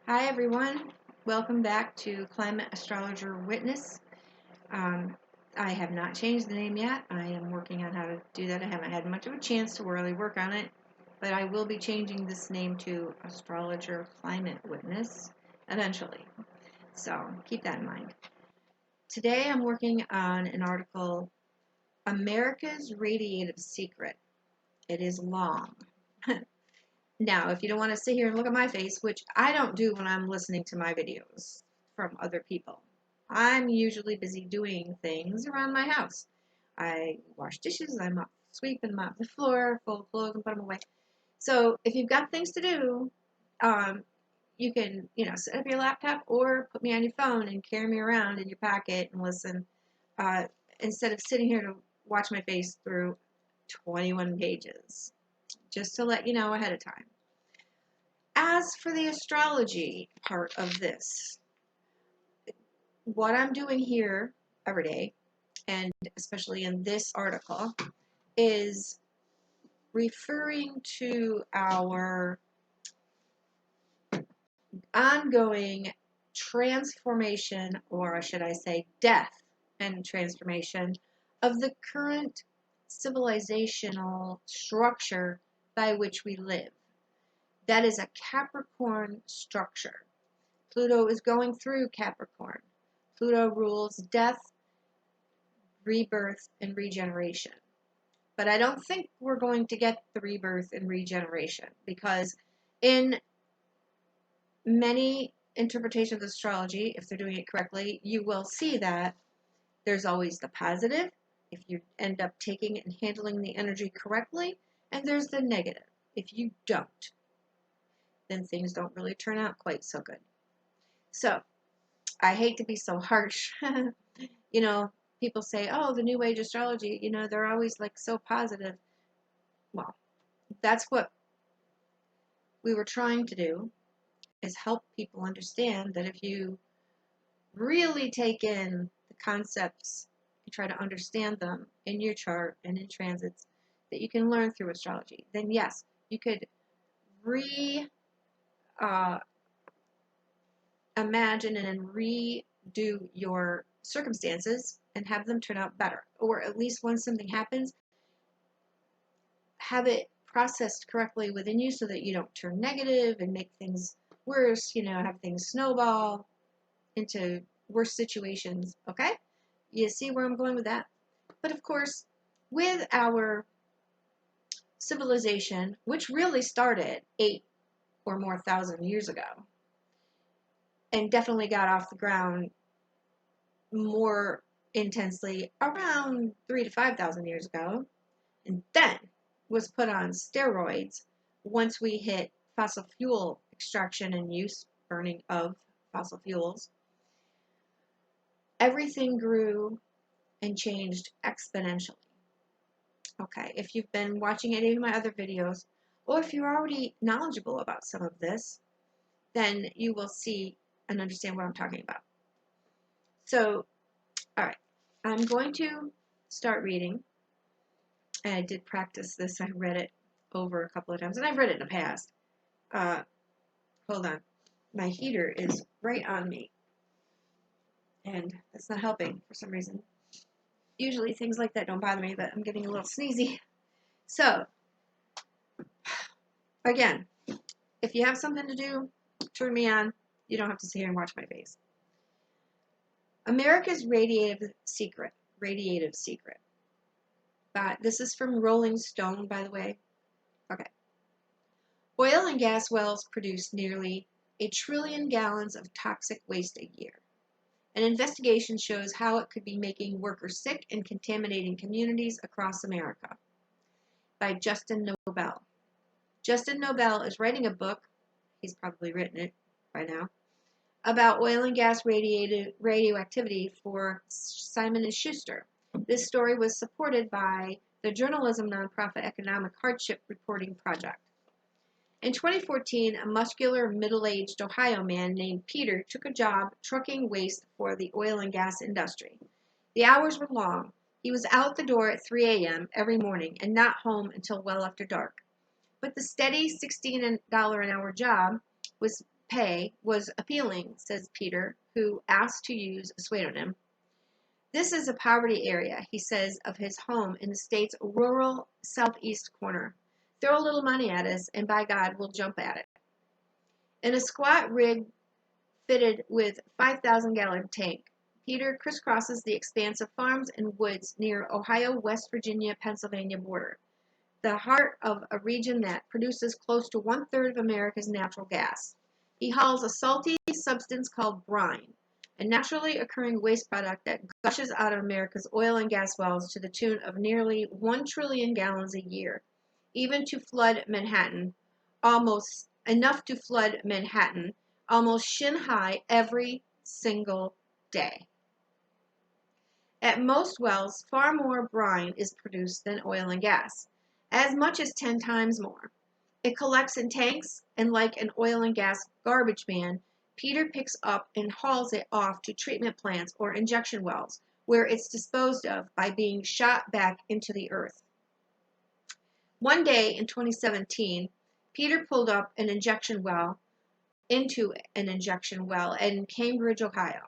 Hi everyone, welcome back to Climate Astrologer Witness. I have not changed the name yet. I am working on how to do that. I haven't had much of a chance to really work on it, but I will be changing this name to Astrologer Climate Witness eventually. So keep that in mind. Today I'm working on an article, America's Radiative Secret. It is long. Now, if you don't want to sit here and look at my face, which I don't do when I'm listening to my videos from other people, I'm usually busy doing things around my house. I wash dishes, I sweep and mop the floor, fold clothes and put them away. So if you've got things to do, you can, set up your laptop or put me on your phone and carry me around in your pocket and listen, uh, instead of sitting here to watch my face through 21 pages, just to let you know ahead of time. As for the astrology part of this, what I'm doing here every day, and especially in this article, is referring to our ongoing transformation, or should I say death and transformation, of the current civilizational structure by which we live. That is a Capricorn structure. Pluto is going through Capricorn. Pluto rules death, rebirth, and regeneration. But I don't think we're going to get the rebirth and regeneration because in many interpretations of astrology, if they're doing it correctly, you will see that there's always the positive if you end up taking it and handling the energy correctly, and there's the negative. If you don't, then things don't really turn out quite so good. So, I hate to be so harsh. People say, oh, the New Age astrology, they're always like so positive. Well, that's what we were trying to do, is help people understand that if you really take in the concepts and try to understand them in your chart and in transits that you can learn through astrology, then yes, you could imagine and redo your circumstances and have them turn out better. Or at least when something happens, have it processed correctly within you so that you don't turn negative and make things worse, have things snowball into worse situations, okay? You see where I'm going with that? But of course, with our civilization, which really started 8,000 or more years ago, and definitely got off the ground more intensely around 3,000 to 5,000 years ago, and then was put on steroids once we hit fossil fuel extraction and use, burning of fossil fuels. Everything grew and changed exponentially. Okay, if you've been watching any of my other videos, or if you're already knowledgeable about some of this, then you will see and understand what I'm talking about. So, all right, I'm going to start reading. And I did practice this. I read it over a couple of times, and I've read it in the past. Hold on. My heater is right on me, and that's not helping for some reason. Usually things like that don't bother me, but I'm getting a little sneezy. So, again, if you have something to do, turn me on. You don't have to sit here and watch my face. America's Radiative Secret. Radiative Secret. This is from Rolling Stone, by the way. Okay. Oil and gas wells produce nearly 1 trillion gallons of toxic waste a year. An investigation shows how it could be making workers sick and contaminating communities across America. By Justin Nobel. Justin Nobel is writing a book, he's probably written it by now, about oil and gas radioactivity for Simon & Schuster. This story was supported by the journalism nonprofit Economic Hardship Reporting Project. In 2014, a muscular, middle-aged Ohio man named Peter took a job trucking waste for the oil and gas industry. The hours were long. He was out the door at 3 a.m. every morning and not home until well after dark. But the steady $16 an hour job was pay was appealing, says Peter, who asked to use a pseudonym. This is a poverty area, he says of his home in the state's rural southeast corner. Throw a little money at us, and by God, we'll jump at it. In a squat rig fitted with 5,000-gallon tank, Peter crisscrosses the expanse of farms and woods near Ohio-West Virginia-Pennsylvania border, the heart of a region that produces close to one-third of America's natural gas. He hauls a salty substance called brine, a naturally occurring waste product that gushes out of America's oil and gas wells to the tune of nearly 1 trillion gallons a year, even to flood Manhattan, almost enough to flood Manhattan, almost shin-high every single day. At most wells, far more brine is produced than oil and gas, as much as 10 times more. It collects in tanks, and like an oil and gas garbage man, Peter picks up and hauls it off to treatment plants or injection wells, where it's disposed of by being shot back into the earth. One day in 2017, Peter pulled up into an injection well in Cambridge, Ohio.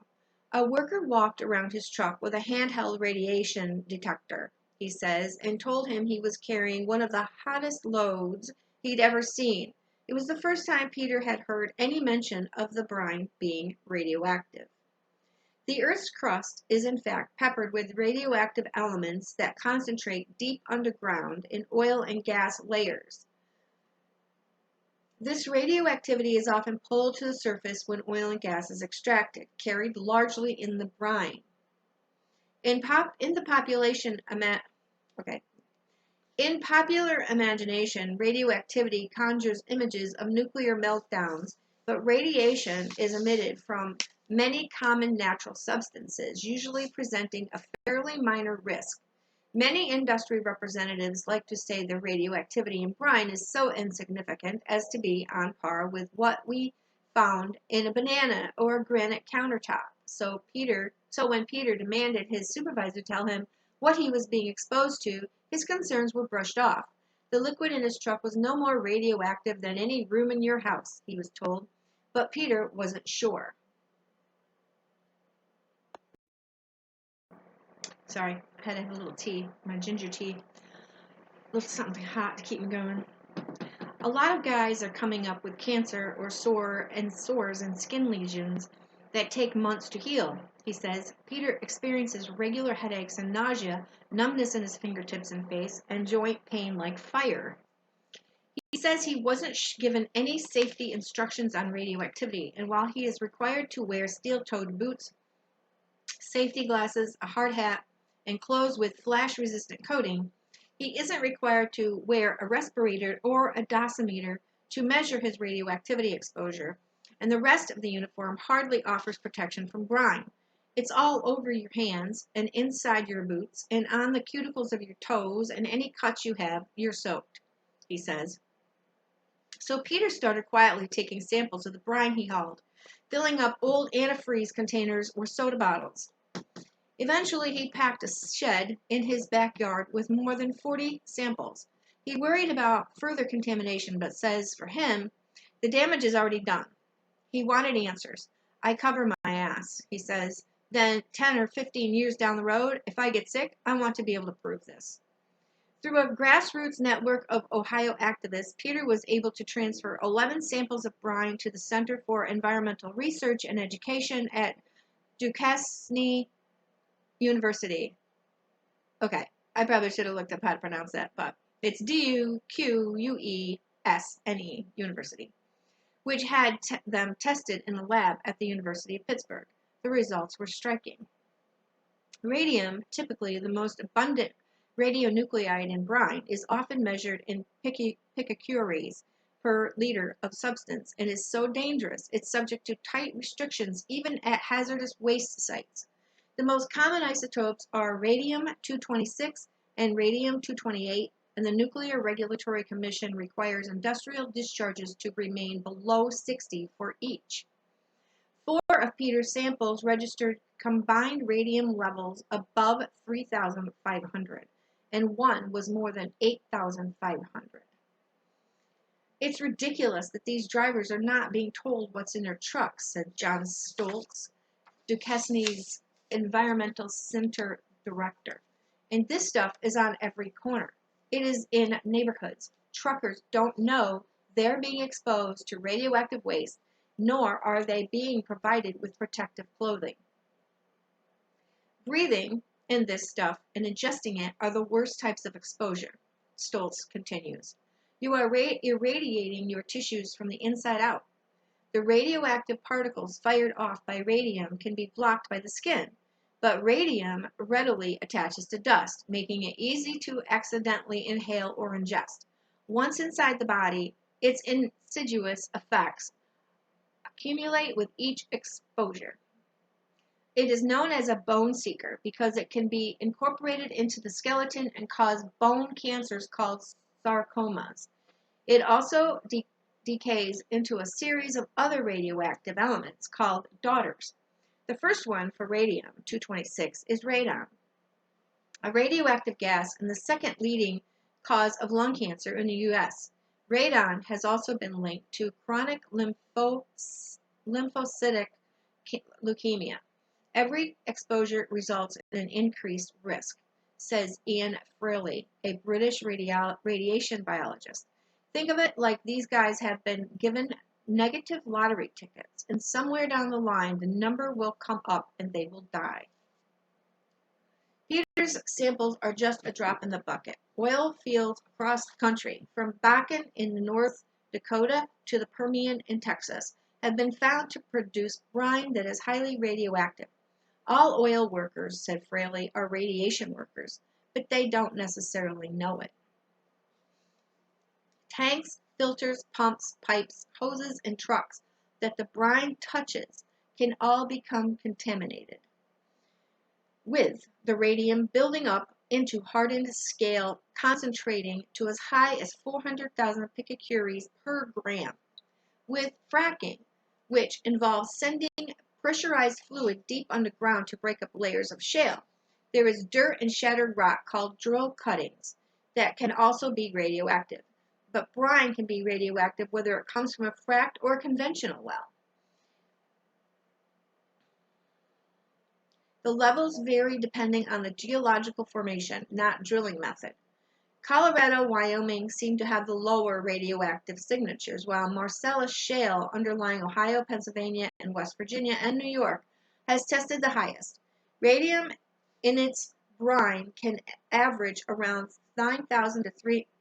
A worker walked around his truck with a handheld radiation detector, he says, and told him he was carrying one of the hottest loads he'd ever seen. It was the first time Peter had heard any mention of the brine being radioactive. The Earth's crust is in fact peppered with radioactive elements that concentrate deep underground in oil and gas layers. This radioactivity is often pulled to the surface when oil and gas is extracted, carried largely in the brine. In popular imagination, radioactivity conjures images of nuclear meltdowns, but radiation is emitted from many common natural substances, usually presenting a fairly minor risk. Many industry representatives like to say the radioactivity in brine is so insignificant as to be on par with what we found in a banana or a granite countertop. So when Peter demanded his supervisor tell him what he was being exposed to, his concerns were brushed off. The liquid in his truck was no more radioactive than any room in your house, he was told, but Peter wasn't sure. Sorry, I had to have a little tea, my ginger tea. A little something hot to keep me going. A lot of guys are coming up with cancer or sores and skin lesions that take months to heal, he says. Peter experiences regular headaches and nausea, numbness in his fingertips and face, and joint pain like fire. He says he wasn't given any safety instructions on radioactivity, and while he is required to wear steel-toed boots, safety glasses, a hard hat, and clothes with flash-resistant coating, he isn't required to wear a respirator or a dosimeter to measure his radioactivity exposure, and the rest of the uniform hardly offers protection from brine. It's all over your hands and inside your boots and on the cuticles of your toes, and any cuts you have, you're soaked, he says. So Peter started quietly taking samples of the brine he hauled, filling up old antifreeze containers or soda bottles. Eventually, he packed a shed in his backyard with more than 40 samples. He worried about further contamination, but says for him, the damage is already done. He wanted answers. I cover my ass, he says. Then 10 or 15 years down the road, if I get sick, I want to be able to prove this. Through a grassroots network of Ohio activists, Peter was able to transfer 11 samples of brine to the Center for Environmental Research and Education at Duquesne University. Okay, I probably should have looked up how to pronounce that, but it's Duquesne University, which had them tested in a lab at the University of Pittsburgh. The results were striking. Radium, typically the most abundant radionuclide in brine, is often measured in picocuries per liter of substance and is so dangerous it's subject to tight restrictions even at hazardous waste sites. The most common isotopes are radium-226 and radium-228, and the Nuclear Regulatory Commission requires industrial discharges to remain below 60 for each. 4 of Peter's samples registered combined radium levels above 3,500, and 1 was more than 8,500. It's ridiculous that these drivers are not being told what's in their trucks, said John Stoltz, Duquesne's Environmental Center director. And this stuff is on every corner. It is in neighborhoods. Truckers don't know they're being exposed to radioactive waste, nor are they being provided with protective clothing. Breathing in this stuff and ingesting it are the worst types of exposure, Stoltz continues. You are irradiating your tissues from the inside out. The radioactive particles fired off by radium can be blocked by the skin, but radium readily attaches to dust, making it easy to accidentally inhale or ingest. Once inside the body, its insidious effects accumulate with each exposure. It is known as a bone seeker because it can be incorporated into the skeleton and cause bone cancers called sarcomas. It also decays into a series of other radioactive elements called daughters. The first one for radium-226 is radon, a radioactive gas and the second leading cause of lung cancer in the U.S. Radon has also been linked to chronic lymphocytic leukemia. Every exposure results in an increased risk, says Ian Fraley, a British radiation biologist. Think of it like these guys have been given negative lottery tickets, and somewhere down the line the number will come up and they will die. Peter's samples are just a drop in the bucket. Oil fields across the country, from Bakken in North Dakota to the Permian in Texas, have been found to produce brine that is highly radioactive. All oil workers, said Fraley, are radiation workers, but they don't necessarily know it. Tanks, filters, pumps, pipes, hoses, and trucks that the brine touches can all become contaminated, with the radium building up into hardened scale, concentrating to as high as 400,000 picocuries per gram. With fracking, which involves sending pressurized fluid deep underground to break up layers of shale, there is dirt and shattered rock called drill cuttings that can also be radioactive. But brine can be radioactive whether it comes from a fracked or a conventional well. The levels vary depending on the geological formation, not drilling method. Colorado, Wyoming seem to have the lower radioactive signatures, while Marcellus Shale underlying Ohio, Pennsylvania, and West Virginia and New York has tested the highest. Radium in its brine can average around 9,000 to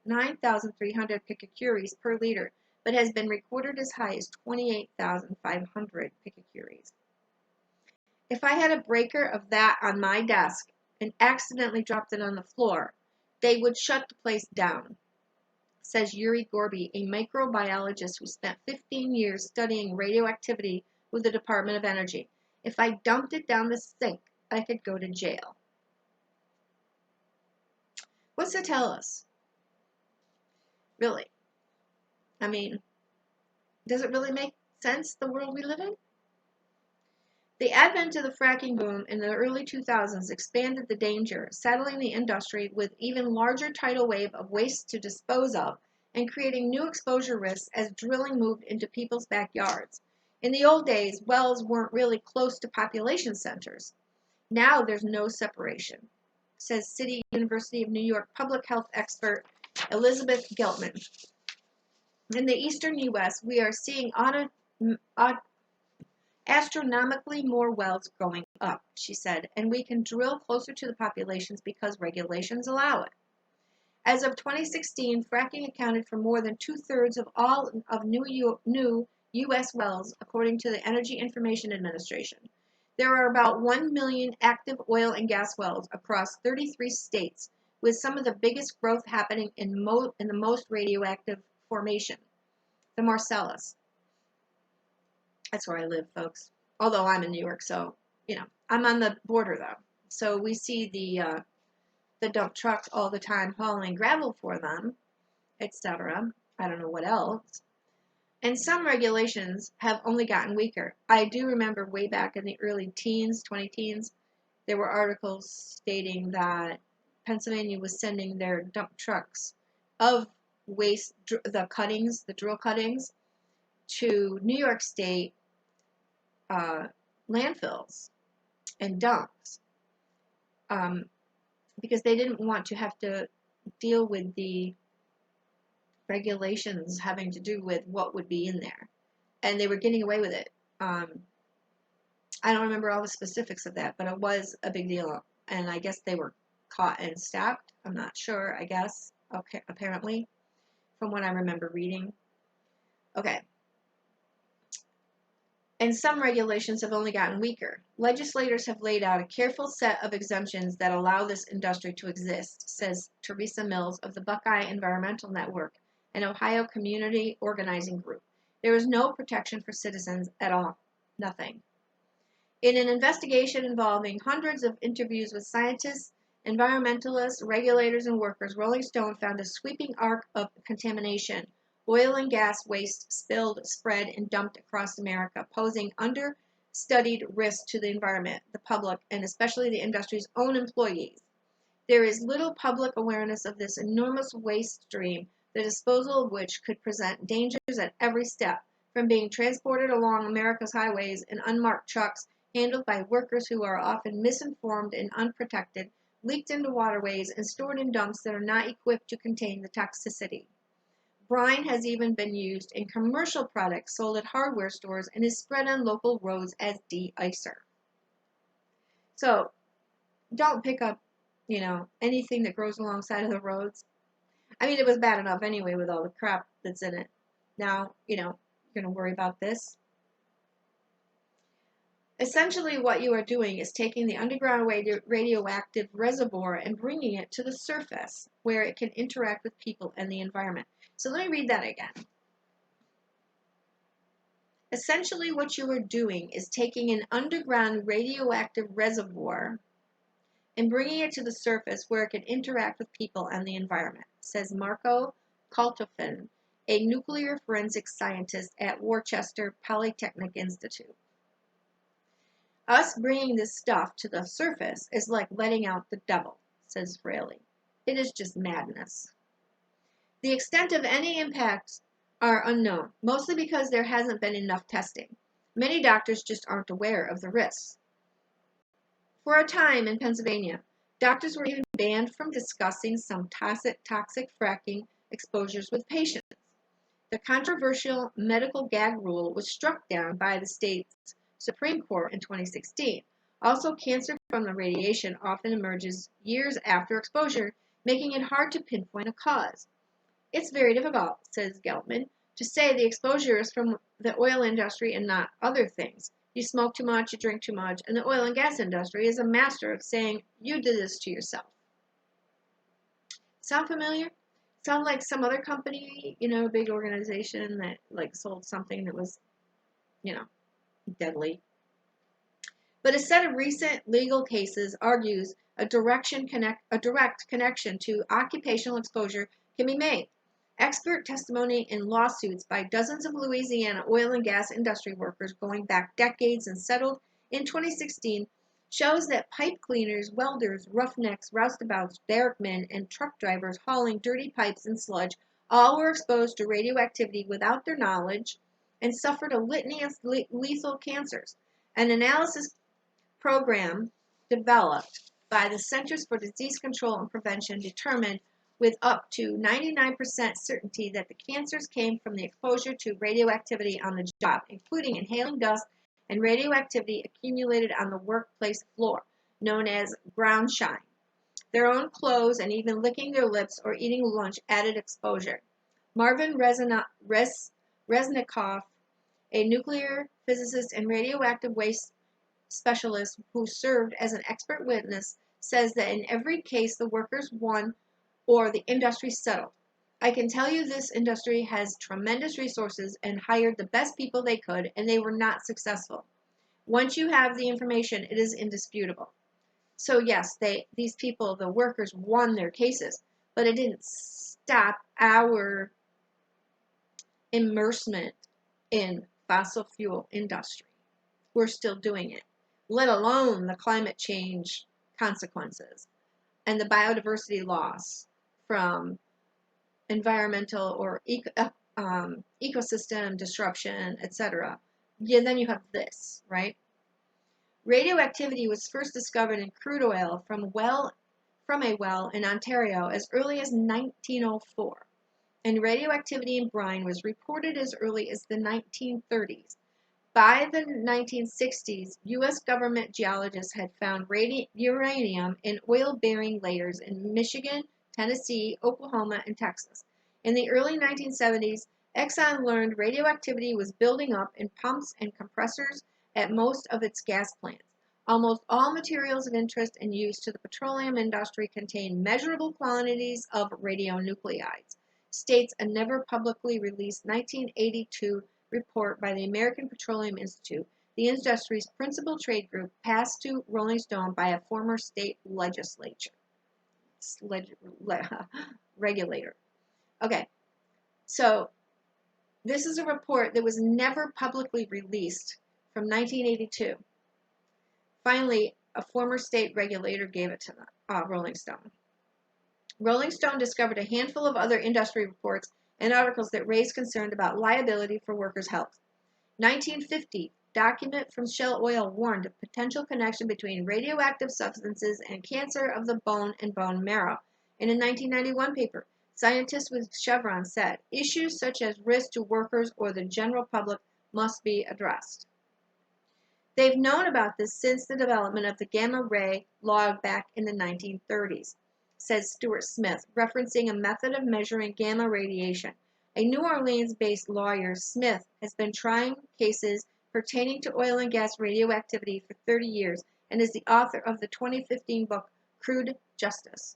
9,300 picocuries per liter, but has been recorded as high as 28,500 picocuries. If I had a breaker of that on my desk and accidentally dropped it on the floor, they would shut the place down, says Yuri Gorby, a microbiologist who spent 15 years studying radioactivity with the Department of Energy. If I dumped it down the sink, I could go to jail. What's that tell us? Really? I mean, does it really make sense, the world we live in? The advent of the fracking boom in the early 2000s expanded the danger, saddling the industry with even larger tidal wave of waste to dispose of and creating new exposure risks as drilling moved into people's backyards. In the old days, wells weren't really close to population centers. Now there's no separation, says City University of New York public health expert Elizabeth Geltman. In the eastern U.S., we are seeing astronomically more wells growing up, she said, and we can drill closer to the populations because regulations allow it. As of 2016, fracking accounted for more than two-thirds of all of new U.S. wells, according to the Energy Information Administration. There are about 1 million active oil and gas wells across 33 states, with some of the biggest growth happening in the most radioactive formation, the Marcellus. That's where I live, folks. Although I'm in New York, so, I'm on the border, though. So we see the dump trucks all the time hauling gravel for them, etc. I don't know what else. And some regulations have only gotten weaker. I do remember way back in the early teens, 20-teens, there were articles stating that Pennsylvania was sending their dump trucks of waste, the cuttings, the drill cuttings, to New York State landfills and dumps, because they didn't want to have to deal with the regulations having to do with what would be in there. And they were getting away with it. I don't remember all the specifics of that, but it was a big deal. And I guess they were caught and stopped. I'm not sure, I guess. Okay, apparently, from what I remember reading. Okay. And some regulations have only gotten weaker. Legislators have laid out a careful set of exemptions that allow this industry to exist, says Teresa Mills of the Buckeye Environmental Network, an Ohio community organizing group. There is no protection for citizens at all. Nothing. In an investigation involving hundreds of interviews with scientists, environmentalists, regulators, and workers, Rolling Stone found a sweeping arc of contamination. Oil and gas waste spilled, spread, and dumped across America, posing understudied risks to the environment, the public, and especially the industry's own employees. There is little public awareness of this enormous waste stream, the disposal of which could present dangers at every step, from being transported along America's highways in unmarked trucks handled by workers who are often misinformed and unprotected, leaked into waterways, and stored in dumps that are not equipped to contain the toxicity. Brine has even been used in commercial products sold at hardware stores and is spread on local roads as de-icer. So don't pick up, anything that grows alongside of the roads. I mean, it was bad enough anyway with all the crap that's in it. Now, you're going to worry about this. Essentially, what you are doing is taking the underground radioactive reservoir and bringing it to the surface where it can interact with people and the environment. So let me read that again. Essentially, what you are doing is taking an underground radioactive reservoir and bringing it to the surface where it can interact with people and the environment, says Marco Kaltofen, a nuclear forensics scientist at Worcester Polytechnic Institute. Us bringing this stuff to the surface is like letting out the devil, says Fraley. It is just madness. The extent of any impacts are unknown, mostly because there hasn't been enough testing. Many doctors just aren't aware of the risks. For a time in Pennsylvania, doctors were even banned from discussing some toxic fracking exposures with patients. The controversial medical gag rule was struck down by the state's Supreme Court in 2016. Also, cancer from the radiation often emerges years after exposure, making it hard to pinpoint a cause. It's very difficult, says Geltman, to say the exposure is from the oil industry and not other things. You smoke too much, you drink too much, and the oil and gas industry is a master of saying you did this to yourself. Sound familiar? Sound like some other company, a big organization that sold something that was, deadly. But a set of recent legal cases argues a direct connection to occupational exposure can be made. Expert testimony in lawsuits by dozens of Louisiana oil and gas industry workers going back decades and settled in 2016 shows that pipe cleaners, welders, roughnecks, roustabouts, derrickmen, and truck drivers hauling dirty pipes and sludge all were exposed to radioactivity without their knowledge and suffered a litany of lethal cancers. An analysis program developed by the Centers for Disease Control and Prevention determined with up to 99% certainty that the cancers came from the exposure to radioactivity on the job, including inhaling dust and radioactivity accumulated on the workplace floor, known as ground shine. Their own clothes and even licking their lips or eating lunch added exposure. Marvin Resnikoff, a nuclear physicist and radioactive waste specialist who served as an expert witness, says that in every case the workers won or the industry settled. I can tell you this industry has tremendous resources and hired the best people they could, and they were not successful. Once you have the information, it is indisputable. So yes, these people, the workers, won their cases, but it didn't stop our immersement in fossil fuel industry. We're still doing it, let alone the climate change consequences and the biodiversity loss from environmental or ecosystem disruption, etc. Yeah, then you have this, right? Radioactivity was first discovered in crude oil from a well in Ontario as early as 1904, and radioactivity in brine was reported as early as the 1930s. By the 1960s, U.S. government geologists had found uranium in oil-bearing layers in Michigan, Tennessee, Oklahoma, and Texas. In the early 1970s, Exxon learned radioactivity was building up in pumps and compressors at most of its gas plants. Almost all materials of interest and use to the petroleum industry contain measurable quantities of radionuclides, states a never publicly released 1982 report by the American Petroleum Institute, the industry's principal trade group, passed to Rolling Stone by a former state regulator. Okay, so this is a report that was never publicly released from 1982. Finally, a former state regulator gave it to Rolling Stone. Rolling Stone discovered a handful of other industry reports and articles that raised concern about liability for workers' health. 1950 document from Shell Oil warned of potential connection between radioactive substances and cancer of the bone and bone marrow. In a 1991 paper, scientists with Chevron said issues such as risk to workers or the general public must be addressed. They've known about this since the development of the gamma ray log back in the 1930s, says Stuart Smith, referencing a method of measuring gamma radiation. A New Orleans-based lawyer, Smith has been trying cases pertaining to oil and gas radioactivity for 30 years and is the author of the 2015 book, Crude Justice.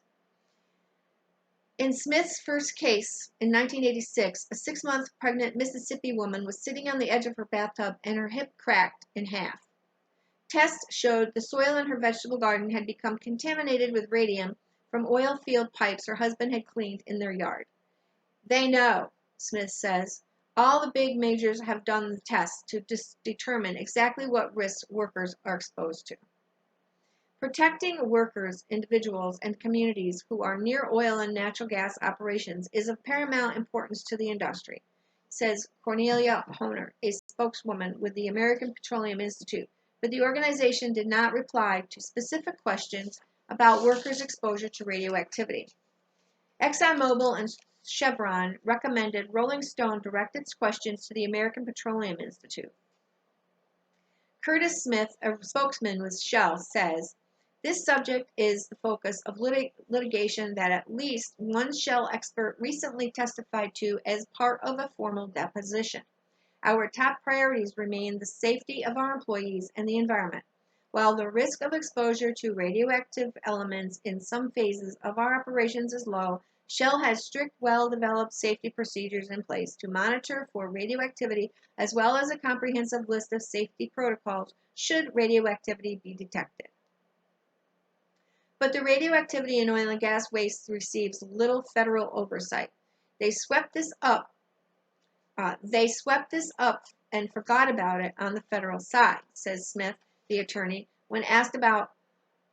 In Smith's first case, in 1986, a 6-month pregnant Mississippi woman was sitting on the edge of her bathtub and her hip cracked in half. Tests showed the soil in her vegetable garden had become contaminated with radium from oil field pipes her husband had cleaned in their yard. They know, Smith says. All the big majors have done the tests to determine exactly what risks workers are exposed to. Protecting workers, individuals, and communities who are near oil and natural gas operations is of paramount importance to the industry, says Cornelia Honer, a spokeswoman with the American Petroleum Institute, but the organization did not reply to specific questions about workers' exposure to radioactivity. ExxonMobil and Chevron recommended Rolling Stone direct its questions to the American Petroleum Institute. Curtis Smith, a spokesman with Shell, says, this subject is the focus of litigation that at least one Shell expert recently testified to as part of a formal deposition. Our top priorities remain the safety of our employees and the environment. While the risk of exposure to radioactive elements in some phases of our operations is low, Shell has strict, well-developed safety procedures in place to monitor for radioactivity, as well as a comprehensive list of safety protocols should radioactivity be detected. But the radioactivity in oil and gas waste receives little federal oversight. They swept this up and forgot about it on the federal side, says Smith, the attorney. When asked about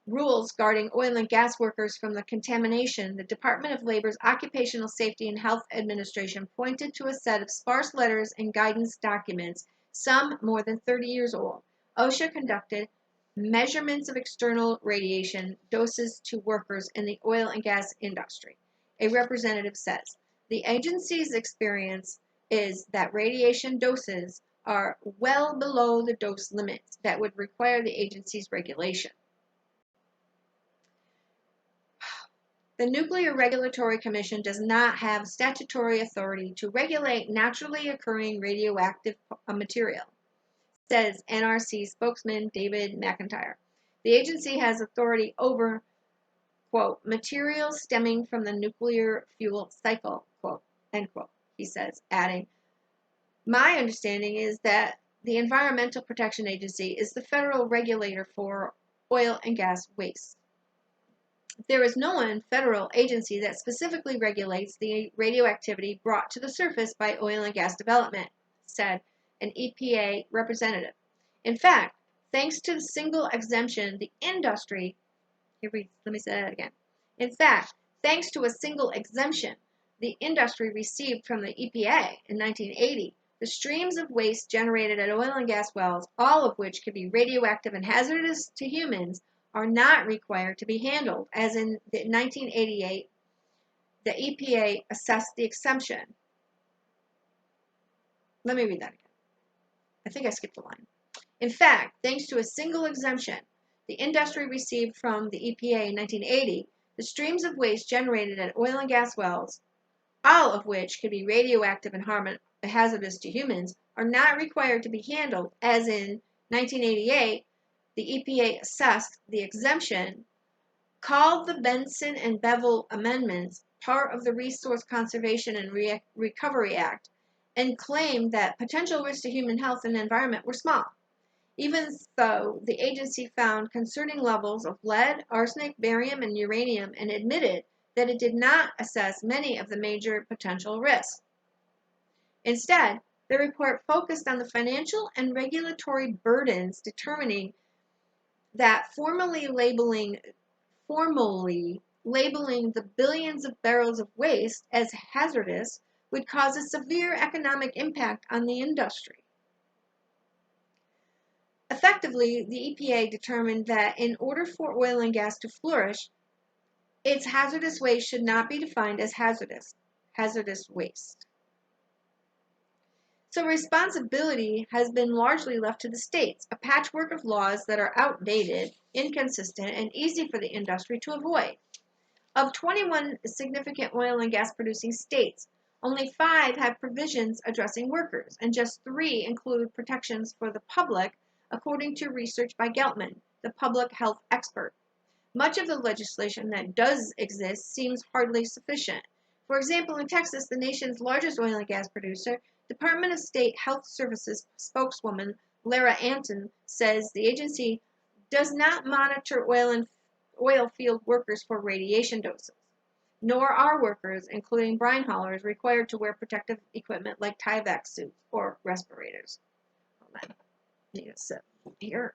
rules guarding oil and gas workers from the contamination, the Department of Labor's Occupational Safety and Health Administration pointed to a set of sparse letters and guidance documents, some more than 30 years old. OSHA conducted measurements of external radiation doses to workers in the oil and gas industry. A representative says, the agency's experience is that radiation doses are well below the dose limits that would require the agency's regulation. The Nuclear Regulatory Commission does not have statutory authority to regulate naturally occurring radioactive material, says NRC spokesman David McIntyre. The agency has authority over, quote, materials stemming from the nuclear fuel cycle, quote, end quote, he says, adding, my understanding is that the Environmental Protection Agency is the federal regulator for oil and gas waste. There is no one federal agency that specifically regulates the radioactivity brought to the surface by oil and gas development, said an EPA representative. In fact, thanks to the single exemption, the industry, let me say that again. In fact, thanks to a single exemption, the industry received from the EPA in 1980, the streams of waste generated at oil and gas wells, all of which could be radioactive and hazardous to humans, are not required to be handled, as in 1988, the EPA assessed the exemption. Let me read that again. I think I skipped a line. In fact, thanks to a single exemption the industry received from the EPA in 1980, the streams of waste generated at oil and gas wells, all of which could be radioactive and hazardous to humans, are not required to be handled, as in 1988, the EPA assessed the exemption, called the Benson and Bevel Amendments part of the Resource Conservation and Recovery Act, and claimed that potential risks to human health and environment were small. Even so, the agency found concerning levels of lead, arsenic, barium, and uranium and admitted that it did not assess many of the major potential risks. Instead, the report focused on the financial and regulatory burdens, determining that formally labeling the billions of barrels of waste as hazardous would cause a severe economic impact on the industry. Effectively, the EPA determined that in order for oil and gas to flourish, its hazardous waste should not be defined as hazardous waste. So responsibility has been largely left to the states, a patchwork of laws that are outdated, inconsistent, and easy for the industry to avoid. Of 21 significant oil and gas producing states, only 5 have provisions addressing workers, and just 3 include protections for the public, according to research by Geltman, the public health expert. Much of the legislation that does exist seems hardly sufficient. For example, in Texas, the nation's largest oil and gas producer, Department of State Health Services spokeswoman Lara Anton says the agency does not monitor oil field workers for radiation doses, nor are workers, including brine haulers, required to wear protective equipment like Tyvek suits or respirators. Hold on. I need to sit here.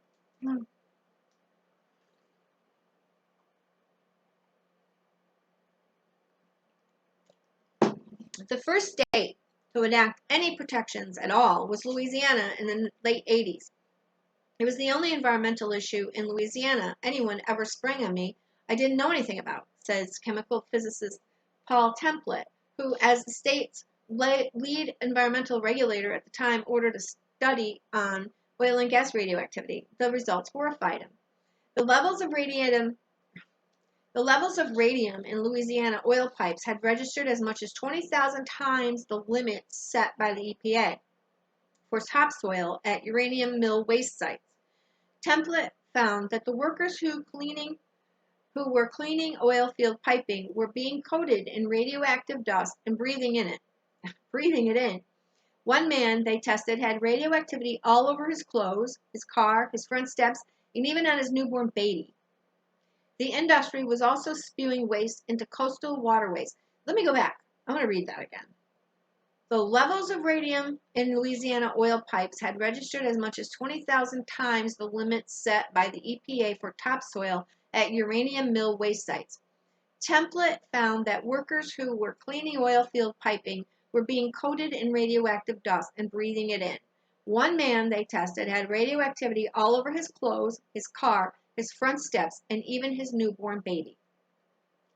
The first state to enact any protections at all was Louisiana in the late 80s. It was the only environmental issue in Louisiana anyone ever sprang on me I didn't know anything about, says chemical physicist Paul Templet, who, as the state's lead environmental regulator at the time, ordered a study on oil and gas radioactivity. The results horrified him. The levels of radium in Louisiana oil pipes had registered as much as 20,000 times the limit set by the EPA for topsoil at uranium mill waste sites. Templet found that the workers who were cleaning oil field piping were being coated in radioactive dust and breathing it in. One man they tested had radioactivity all over his clothes, his car, his front steps, and even on his newborn baby. The industry was also spewing waste into coastal waterways. Let me go back. I want to read that again. The levels of radium in Louisiana oil pipes had registered as much as 20,000 times the limit set by the EPA for topsoil at uranium mill waste sites. Templet found that workers who were cleaning oil field piping were being coated in radioactive dust and breathing it in. One man they tested had radioactivity all over his clothes, his car, his front steps, and even his newborn baby.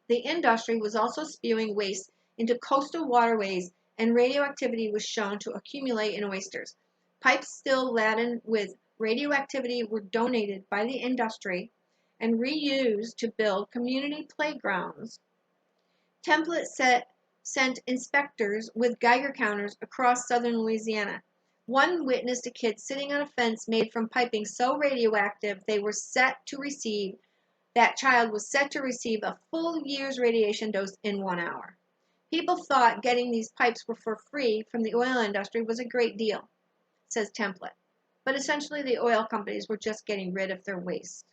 The industry was also spewing waste into coastal waterways, and radioactivity was shown to accumulate in oysters. Pipes still laden with radioactivity were donated by the industry and reused to build community playgrounds. Templet sent inspectors with Geiger counters across southern Louisiana. One witnessed a kid sitting on a fence made from piping so radioactive that child was set to receive a full year's radiation dose in 1 hour. People thought getting these pipes were for free from the oil industry was a great deal, says Templet. But essentially the oil companies were just getting rid of their waste.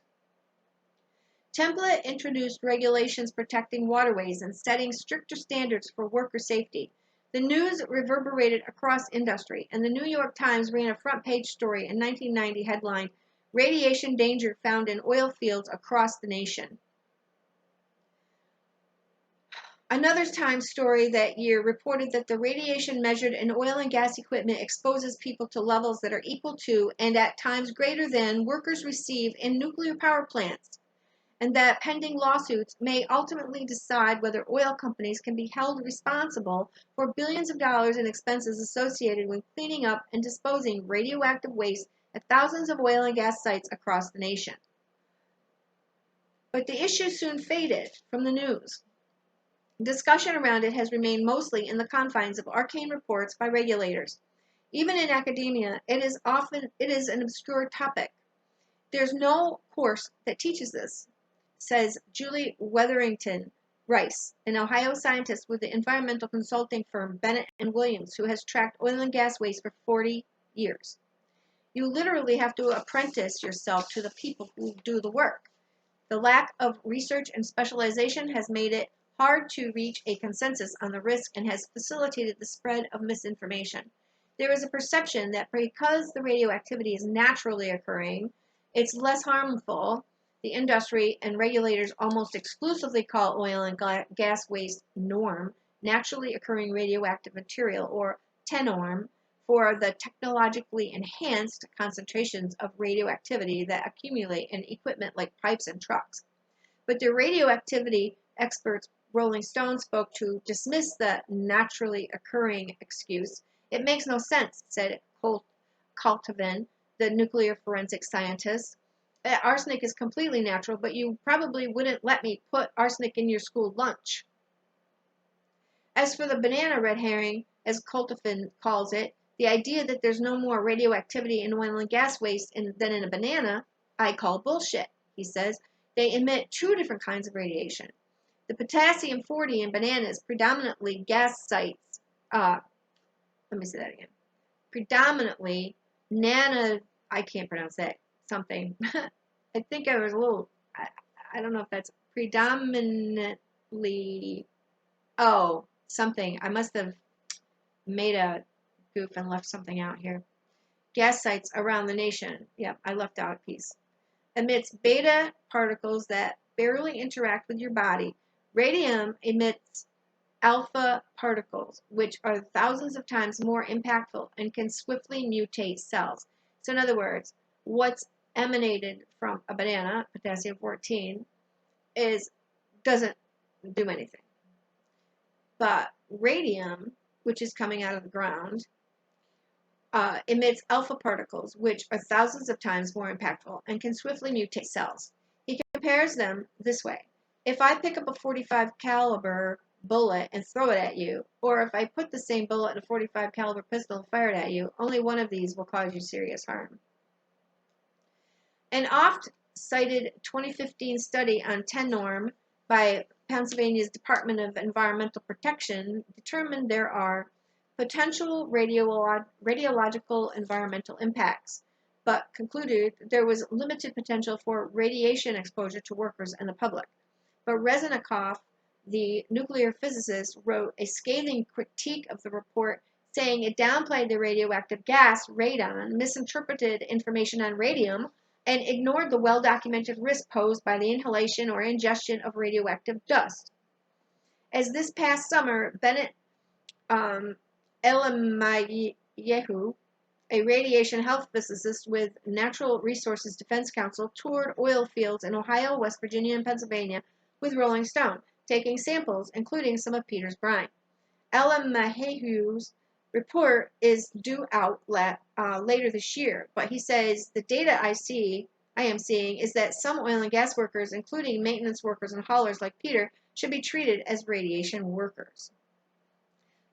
Templet introduced regulations protecting waterways and setting stricter standards for worker safety. The news reverberated across industry, and the New York Times ran a front-page story in 1990 headlined, "Radiation Danger Found in Oil Fields Across the Nation." Another Times story that year reported that the radiation measured in oil and gas equipment exposes people to levels that are equal to and at times greater than workers receive in nuclear power plants, and that pending lawsuits may ultimately decide whether oil companies can be held responsible for billions of dollars in expenses associated with cleaning up and disposing radioactive waste at thousands of oil and gas sites across the nation. But the issue soon faded from the news. Discussion around it has remained mostly in the confines of arcane reports by regulators. Even in academia, it is an obscure topic. There's no course that teaches this, says Julie Wetherington Rice, an Ohio scientist with the environmental consulting firm Bennett and Williams, who has tracked oil and gas waste for 40 years. You literally have to apprentice yourself to the people who do the work. The lack of research and specialization has made it hard to reach a consensus on the risk and has facilitated the spread of misinformation. There is a perception that because the radioactivity is naturally occurring, it's less harmful. The industry and regulators almost exclusively call oil and gas waste NORM, naturally occurring radioactive material, or TENORM, for the technologically enhanced concentrations of radioactivity that accumulate in equipment like pipes and trucks. But the radioactivity experts Rolling Stone spoke to dismiss the naturally occurring excuse. It makes no sense, said Kaltovin, the nuclear forensic scientist. Arsenic is completely natural, but you probably wouldn't let me put arsenic in your school lunch. As for the banana red herring, as Kaltovin calls it, the idea that there's no more radioactivity in oil and gas waste than in a banana, I call bullshit, he says. They emit two different kinds of radiation. The potassium-40 in bananas predominantly gas sites, let me say that again, predominantly I can't pronounce that, something. I think I was a little, I don't know if that's predominantly, something. I must have made a goof and left something out here. Gas sites around the nation. Yep, I left out a piece. Emits beta particles that barely interact with your body. Radium emits alpha particles, which are thousands of times more impactful and can swiftly mutate cells. So in other words, what's emanated from a banana, potassium-14, doesn't do anything. But radium, which is coming out of the ground, emits alpha particles, which are thousands of times more impactful and can swiftly mutate cells. He compares them this way. If I pick up a .45 caliber bullet and throw it at you, or if I put the same bullet in a .45 caliber pistol and fire it at you, only one of these will cause you serious harm. An oft-cited 2015 study on TENORM by Pennsylvania's Department of Environmental Protection determined there are potential radiological environmental impacts, but concluded there was limited potential for radiation exposure to workers and the public. But Reznikov, the nuclear physicist, wrote a scathing critique of the report, saying it downplayed the radioactive gas radon, misinterpreted information on radium, and ignored the well-documented risk posed by the inhalation or ingestion of radioactive dust. As this past summer, Bennett Elemayehu, a radiation health physicist with Natural Resources Defense Council, toured oil fields in Ohio, West Virginia, and Pennsylvania with Rolling Stone, taking samples, including some of Peter's brine. Elemayehu's report is due out later this year, but he says the data I am seeing is that some oil and gas workers, including maintenance workers and haulers like Peter, should be treated as radiation workers.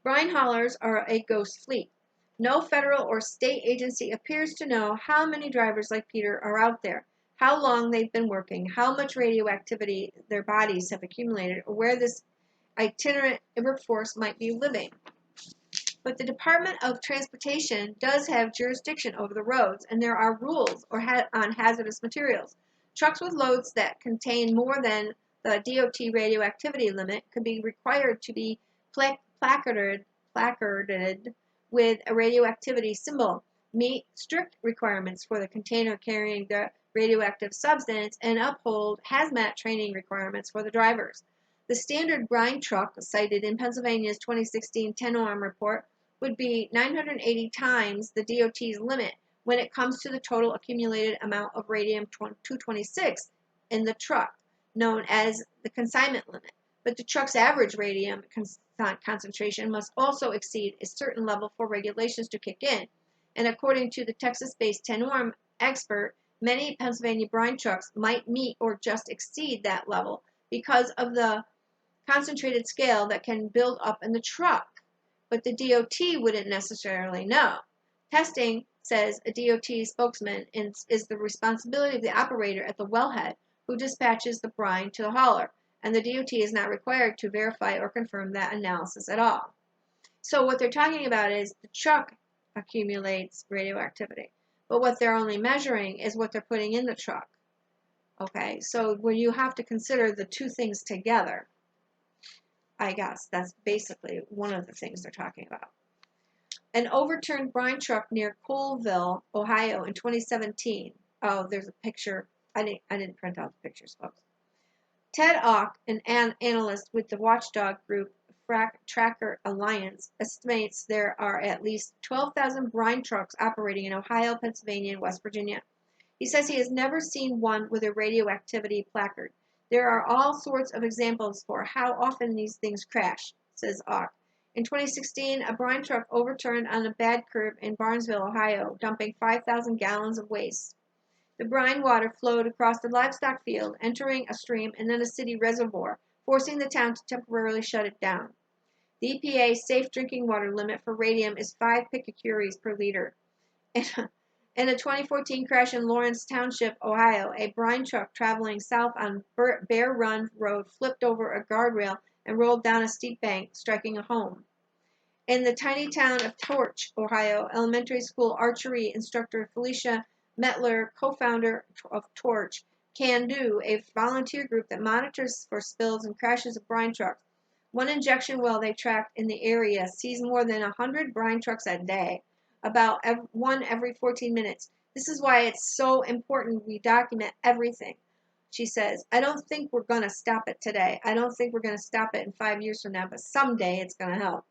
Brine haulers are a ghost fleet. No federal or state agency appears to know how many drivers like Peter are out there, how long they've been working, how much radioactivity their bodies have accumulated, or where this itinerant workforce might be living. But the Department of Transportation does have jurisdiction over the roads, and there are rules on hazardous materials. Trucks with loads that contain more than the DOT radioactivity limit could be required to be placarded with a radioactivity symbol, meet strict requirements for the container carrying the radioactive substance, and uphold hazmat training requirements for the drivers. The standard brine truck cited in Pennsylvania's 2016 TENORM report would be 980 times the DOT's limit when it comes to the total accumulated amount of radium-226 in the truck, known as the consignment limit. But the truck's average radium concentration must also exceed a certain level for regulations to kick in. And according to the Texas-based TENORM expert, many Pennsylvania brine trucks might meet or just exceed that level because of the concentrated scale that can build up in the truck. But the DOT wouldn't necessarily know. Testing, says a DOT spokesman, is the responsibility of the operator at the wellhead who dispatches the brine to the hauler, and the DOT is not required to verify or confirm that analysis at all. So what they're talking about is the truck accumulates radioactivity, but what they're only measuring is what they're putting in the truck. Okay, so when you have to consider the two things together, I guess that's basically one of the things they're talking about. An overturned brine truck near Colville, Ohio in 2017. Oh, there's a picture. I didn't print out the pictures, folks. Ted Ock, an analyst with the watchdog group Frac Tracker Alliance, estimates there are at least 12,000 brine trucks operating in Ohio, Pennsylvania, and West Virginia. He says he has never seen one with a radioactivity placard. There are all sorts of examples for how often these things crash, says Ock. In 2016, a brine truck overturned on a bad curve in Barnesville, Ohio, dumping 5,000 gallons of waste. The brine water flowed across the livestock field, entering a stream and then a city reservoir, forcing the town to temporarily shut it down. The EPA's safe drinking water limit for radium is 5 picocuries per liter. In a 2014 crash in Lawrence Township, Ohio, a brine truck traveling south on Bear Run Road flipped over a guardrail and rolled down a steep bank, striking a home. In the tiny town of Torch, Ohio, elementary school archery instructor Felicia Metler, co-founder of Torch, Can Do, a volunteer group that monitors for spills and crashes of brine trucks. One injection well they tracked in the area sees more than 100 brine trucks a day, about one every 14 minutes. This is why it's so important we document everything. She says, I don't think we're going to stop it today. I don't think we're going to stop it in 5 years from now, but someday it's going to help.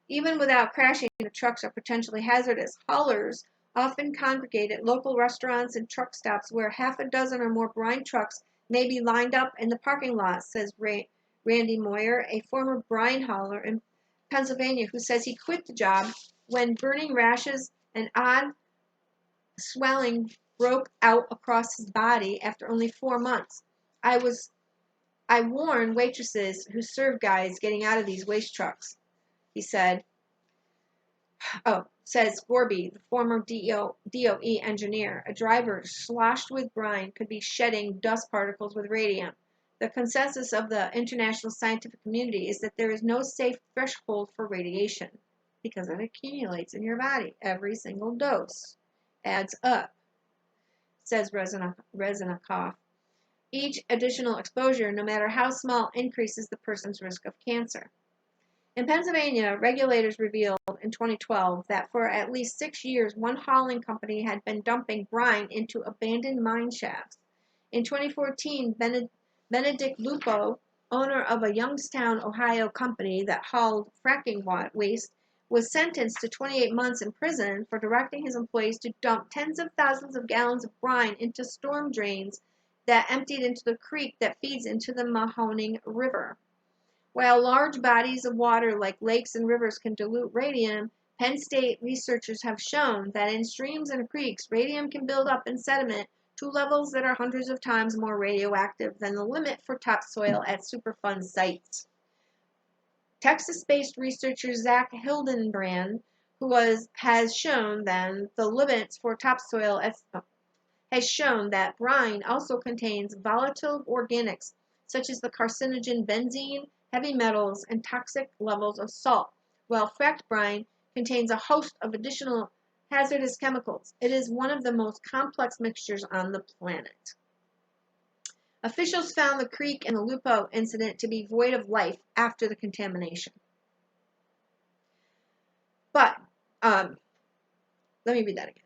Even without crashing, the trucks are potentially hazardous. Haulers often congregate at local restaurants and truck stops where half a dozen or more brine trucks may be lined up in the parking lot, says Randy Moyer, a former brine hauler in Pennsylvania, who says he quit the job when burning rashes and odd swelling broke out across his body after only 4 months. I warn waitresses who serve guys getting out of these waste trucks, he said. Says Gorby, the former DOE engineer. A driver sloshed with brine could be shedding dust particles with radium. The consensus of the international scientific community is that there is no safe threshold for radiation because it accumulates in your body. Every single dose adds up, says Reznikov. Each additional exposure, no matter how small, increases the person's risk of cancer. In Pennsylvania, regulators revealed in 2012 that for at least 6 years, one hauling company had been dumping brine into abandoned mine shafts. In 2014, Benedict Lupo, owner of a Youngstown, Ohio company that hauled fracking waste, was sentenced to 28 months in prison for directing his employees to dump tens of thousands of gallons of brine into storm drains that emptied into the creek that feeds into the Mahoning River. While large bodies of water like lakes and rivers can dilute radium, Penn State researchers have shown that in streams and creeks, radium can build up in sediment to levels that are hundreds of times more radioactive than the limit for topsoil at Superfund sites. Texas-based researcher Zach Hildenbrand, has shown then the limits for topsoil has shown that brine also contains volatile organics such as the carcinogen benzene, heavy metals, and toxic levels of salt, while fracked brine contains a host of additional hazardous chemicals. It is one of the most complex mixtures on the planet. Officials found the creek and the Lupo incident to be void of life after the contamination. But, let me read that again.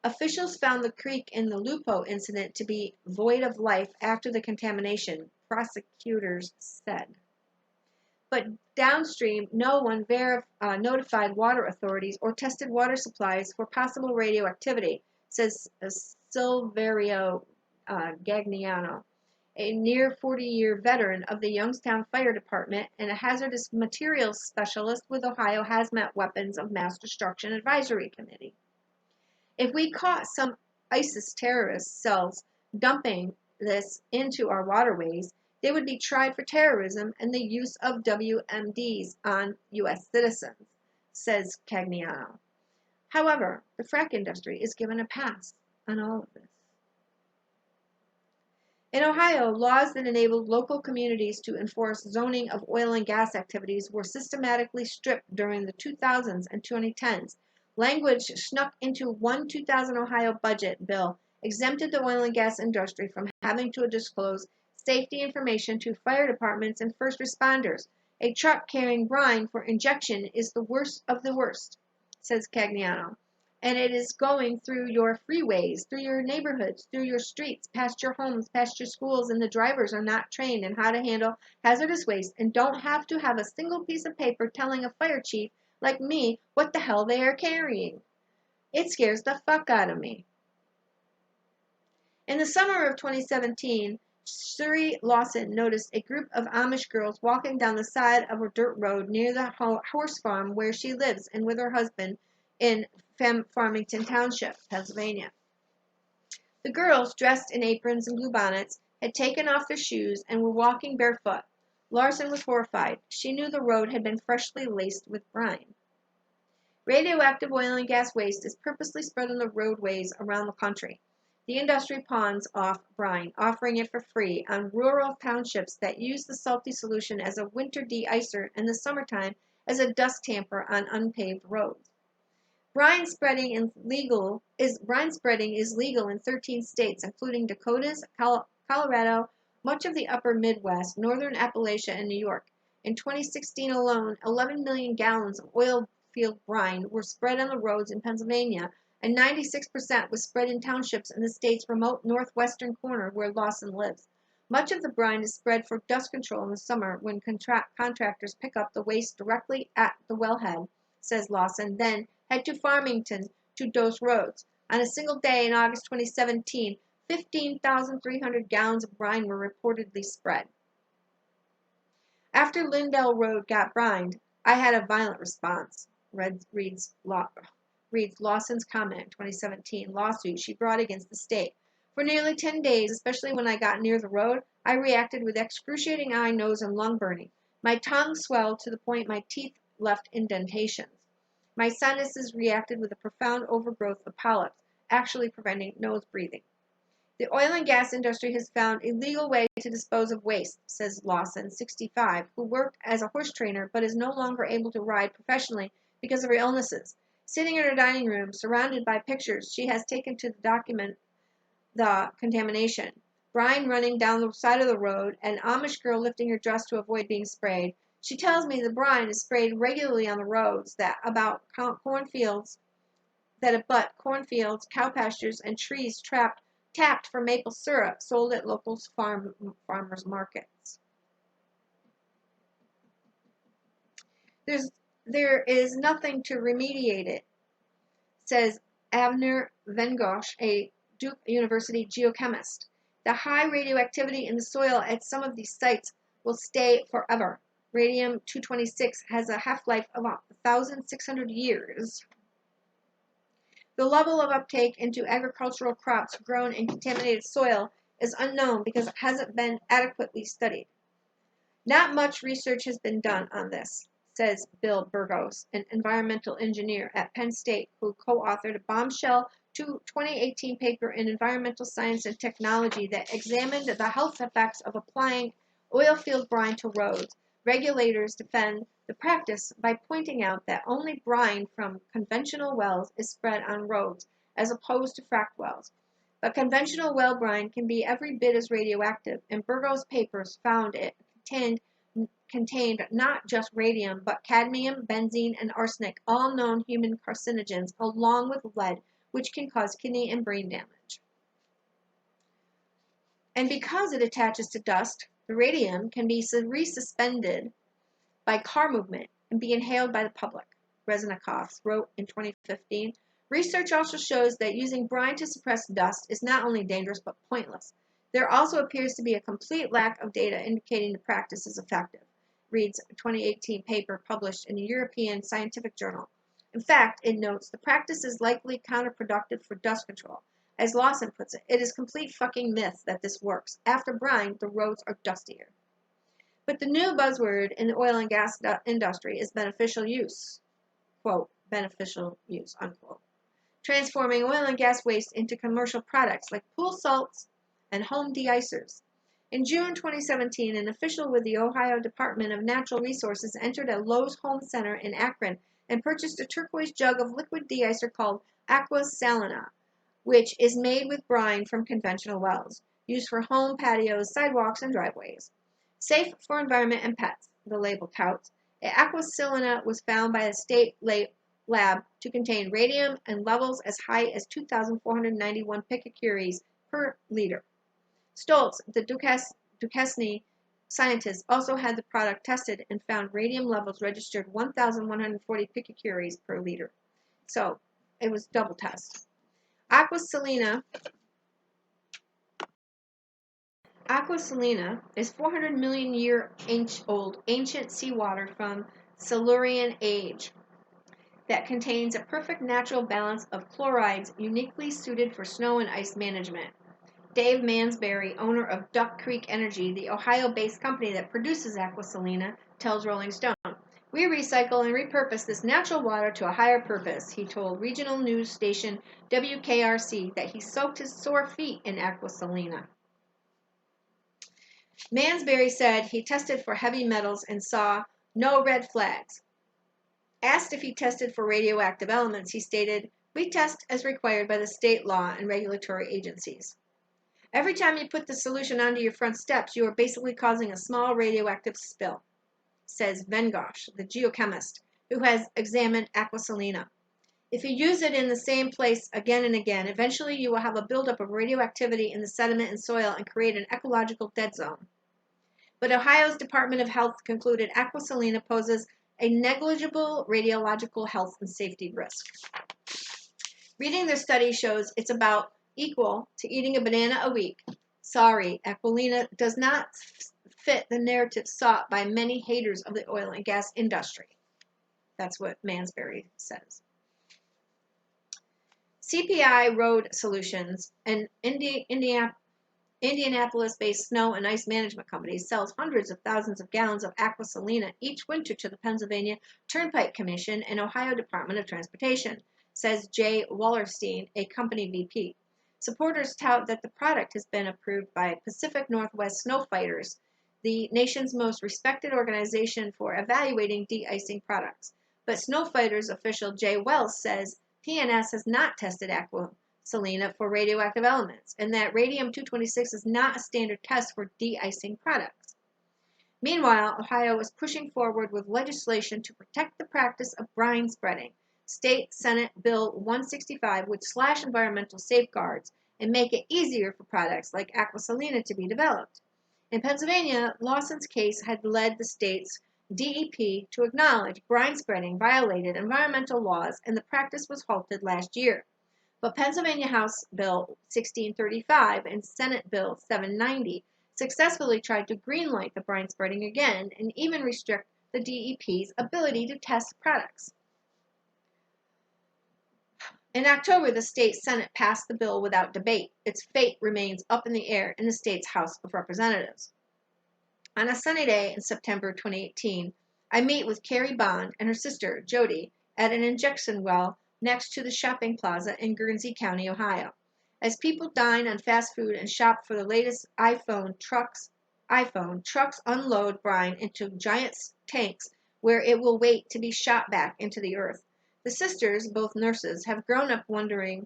Officials found the creek in the Lupo incident to be void of life after the contamination, prosecutors said. But downstream, no one notified water authorities or tested water supplies for possible radioactivity, says Silverio Gagliano, a near 40-year veteran of the Youngstown Fire Department and a hazardous materials specialist with Ohio Hazmat Weapons of Mass Destruction Advisory Committee. If we caught some ISIS terrorist cells dumping this into our waterways, they would be tried for terrorism and the use of WMDs on U.S. citizens, says Gagliano. However, the frack industry is given a pass on all of this. In Ohio, laws that enabled local communities to enforce zoning of oil and gas activities were systematically stripped during the 2000s and 2010s. Language snuck into one 2000 Ohio budget bill exempted the oil and gas industry from having to disclose safety information to fire departments and first responders. A truck carrying brine for injection is the worst of the worst, says Gagliano. And it is going through your freeways, through your neighborhoods, through your streets, past your homes, past your schools, and the drivers are not trained in how to handle hazardous waste and don't have to have a single piece of paper telling a fire chief like me what the hell they are carrying. It scares the fuck out of me. In the summer of 2017, Suri Lawson noticed a group of Amish girls walking down the side of a dirt road near the horse farm where she lives and with her husband in Farmington Township, Pennsylvania. The girls, dressed in aprons and blue bonnets, had taken off their shoes and were walking barefoot. Larson was horrified. She knew the road had been freshly laced with brine. Radioactive oil and gas waste is purposely spread on the roadways around the country. The industry pawns off brine, offering it for free on rural townships that use the salty solution as a winter de-icer and the summertime as a dust tamper on unpaved roads. Brine spreading is legal in 13 states, including Dakotas, Colorado, much of the upper Midwest, northern Appalachia, and New York. In 2016 alone, 11 million gallons of oil field brine were spread on the roads in Pennsylvania, and 96% was spread in townships in the state's remote northwestern corner where Lawson lives. Much of the brine is spread for dust control in the summer when contractors pick up the waste directly at the wellhead, says Lawson, then head to Farmington to dose roads. On a single day in August 2017, 15,300 gallons of brine were reportedly spread. After Lindell Road got brined, I had a violent response, reads Lawson's comment in 2017 lawsuit she brought against the state. For nearly 10 days, especially when I got near the road, I reacted with excruciating eye, nose, and lung burning. My tongue swelled to the point my teeth left indentations. My sinuses reacted with a profound overgrowth of polyps, actually preventing nose breathing. The oil and gas industry has found a legal way to dispose of waste, says Lawson, 65, who worked as a horse trainer but is no longer able to ride professionally because of her illnesses. Sitting in her dining room, surrounded by pictures she has taken to document the contamination. Brine running down the side of the road, an Amish girl lifting her dress to avoid being sprayed. She tells me the brine is sprayed regularly on the roads that abut cornfields, cow pastures, and trees tapped for maple syrup sold at local farmers markets. There is nothing to remediate it, says Avner Vengosh, a Duke University geochemist. The high radioactivity in the soil at some of these sites will stay forever. Radium-226 has a half-life of 1,600 years. The level of uptake into agricultural crops grown in contaminated soil is unknown because it hasn't been adequately studied. Not much research has been done on this, says Bill Burgos, an environmental engineer at Penn State who co-authored a bombshell 2018 paper in Environmental Science and Technology that examined the health effects of applying oil field brine to roads. Regulators defend the practice by pointing out that only brine from conventional wells is spread on roads, as opposed to fracked wells. But conventional well brine can be every bit as radioactive, and Burgos' papers found it contained not just radium, but cadmium, benzene, and arsenic, all known human carcinogens, along with lead, which can cause kidney and brain damage. And because it attaches to dust, The radium can be resuspended by car movement and be inhaled by the public, Reznikov wrote in 2015. Research also shows that using brine to suppress dust is not only dangerous but pointless. There also appears to be a complete lack of data indicating the practice is effective, reads a 2018 paper published in the European Scientific Journal. In fact, it notes the practice is likely counterproductive for dust control. As Lawson puts it is complete fucking myth that this works. After brine, the roads are dustier. But the new buzzword in the oil and gas industry is beneficial use. Quote, beneficial use, unquote. Transforming oil and gas waste into commercial products like pool salts and home de-icers. In June 2017, an official with the Ohio Department of Natural Resources entered a Lowe's home center in Akron and purchased a turquoise jug of liquid de-icer called Aqua Salina, which is made with brine from conventional wells, used for home patios, sidewalks, and driveways. Safe for environment and pets, the label touts. Aqua Salina was found by a state lab to contain radium and levels as high as 2,491 picocuries per liter. Stoltz, the Duquesne scientists, also had the product tested and found radium levels registered 1,140 picocuries per liter. So it was double test. Aqua Salina is 400 million year old ancient seawater from Silurian age that contains a perfect natural balance of chlorides uniquely suited for snow and ice management. Dave Mansberry, owner of Duck Creek Energy, the Ohio-based company that produces Aqua Salina, tells Rolling Stone, "We recycle and repurpose this natural water to a higher purpose." He told regional news station WKRC that he soaked his sore feet in Aqua Salina. Mansberry said he tested for heavy metals and saw no red flags. Asked if he tested for radioactive elements, he stated, "We test as required by the state law and regulatory agencies. Every time you put the solution onto your front steps, you are basically causing a small radioactive spill," says Vengosh, the geochemist, who has examined Aqua Salina. "If you use it in the same place again and again, eventually you will have a buildup of radioactivity in the sediment and soil and create an ecological dead zone." But Ohio's Department of Health concluded Aqua Salina poses a negligible radiological health and safety risk. Reading their study shows it's about equal to eating a banana a week. Sorry, Aqualina does not fit the narrative sought by many haters of the oil and gas industry. That's what Mansberry says. CPI Road Solutions, an Indianapolis-based snow and ice management company, sells hundreds of thousands of gallons of Aqua Salina each winter to the Pennsylvania Turnpike Commission and Ohio Department of Transportation, says Jay Wallerstein, a company VP. Supporters tout that the product has been approved by Pacific Northwest Snow Fighters, the nation's most respected organization for evaluating de-icing products. But Snow Fighters official Jay Wells says PNS has not tested Aqua Salina for radioactive elements, and that radium-226 is not a standard test for de-icing products. Meanwhile, Ohio is pushing forward with legislation to protect the practice of brine spreading. State Senate Bill 165 would slash environmental safeguards and make it easier for products like Aqua Salina to be developed. In Pennsylvania, Lawson's case had led the state's DEP to acknowledge brine spreading violated environmental laws, and the practice was halted last year. But Pennsylvania House Bill 1635 and Senate Bill 790 successfully tried to greenlight the brine spreading again and even restrict the DEP's ability to test products. In October, the state Senate passed the bill without debate. Its fate remains up in the air in the state's House of Representatives. On a sunny day in September 2018, I meet with Carrie Bond and her sister, Jody, at an injection well next to the shopping plaza in Guernsey County, Ohio. As people dine on fast food and shop for the latest iPhone, trucks unload brine into giant tanks where it will wait to be shot back into the earth. The sisters, both nurses, have grown up wandering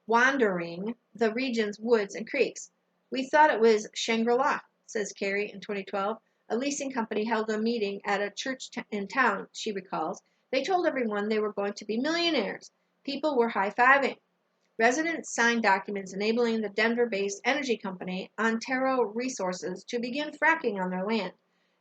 the region's woods and creeks. "We thought it was Shangri-La," says Carrie in 2012. A leasing company held a meeting at a church in town, she recalls. They told everyone they were going to be millionaires. People were high-fiving. Residents signed documents enabling the Denver-based energy company Antero Resources to begin fracking on their land.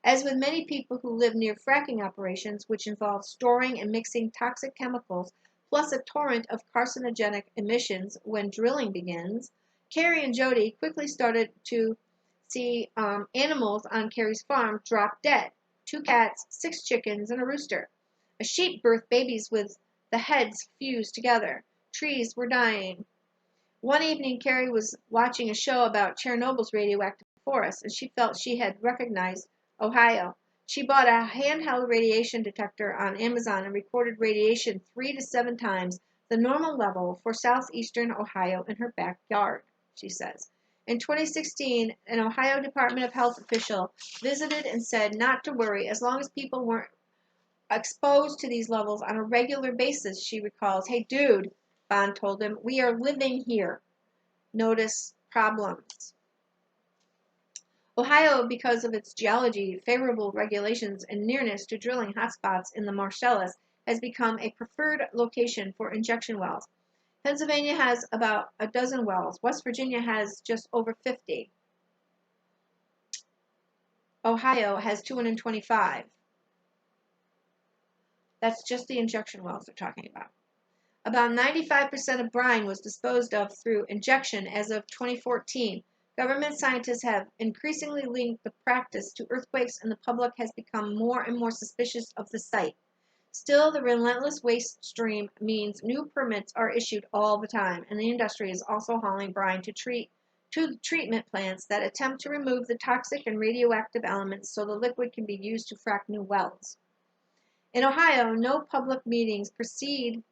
As with many people who live near fracking operations, which involve storing and mixing toxic chemicals plus a torrent of carcinogenic emissions when drilling begins, Carrie and Jody quickly started to see animals on Carrie's farm drop dead: 2 cats, 6 chickens, and a rooster. A sheep birthed babies with the heads fused together. Trees were dying. One evening, Carrie was watching a show about Chernobyl's radioactive forest, and she felt she had recognized Ohio. She bought a handheld radiation detector on Amazon and recorded radiation 3 to 7 times the normal level for southeastern Ohio in her backyard, she says. In 2016, an Ohio Department of Health official visited and said not to worry as long as people weren't exposed to these levels on a regular basis, she recalls. Hey, dude, Bond told him, we are living here. Notice problems. Ohio, because of its geology, favorable regulations, and nearness to drilling hotspots in the Marcellus, has become a preferred location for injection wells. Pennsylvania has about a dozen wells. West Virginia has just over 50. Ohio has 225. That's just the injection wells they're talking about. About 95% of brine was disposed of through injection as of 2014. Government scientists have increasingly linked the practice to earthquakes, and the public has become more and more suspicious of the site. Still, the relentless waste stream means new permits are issued all the time, and the industry is also hauling brine to treatment plants that attempt to remove the toxic and radioactive elements so the liquid can be used to frack new wells. In Ohio, no public meetings precede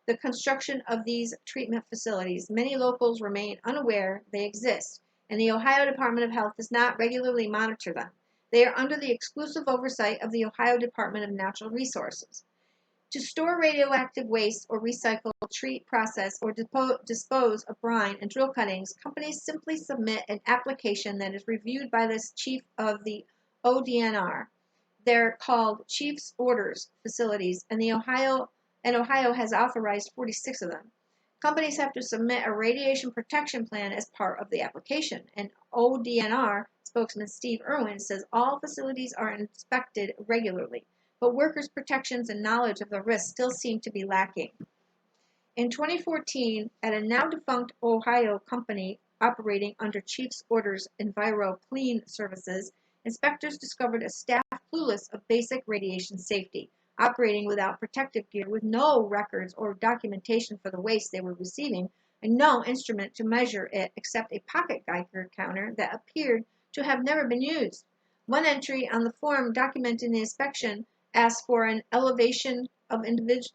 the construction of these treatment facilities. Many locals remain unaware they exist, and the Ohio Department of Health does not regularly monitor them. They are under the exclusive oversight of the Ohio Department of Natural Resources. To store radioactive waste or recycle, treat, process, or dispose of brine and drill cuttings, companies simply submit an application that is reviewed by the chief of the ODNR. They're called Chief's Orders facilities, and Ohio has authorized 46 of them. Companies have to submit a radiation protection plan as part of the application, and ODNR spokesman Steve Irwin says all facilities are inspected regularly, but workers' protections and knowledge of the risks still seem to be lacking. In 2014, at a now-defunct Ohio company operating under Chief's Orders EnviroClean Services, inspectors discovered a staff clueless of basic radiation safety, operating without protective gear, with no records or documentation for the waste they were receiving, and no instrument to measure it except a pocket Geiger counter that appeared to have never been used. One entry on the form documenting the inspection asked for an evaluation of individuals'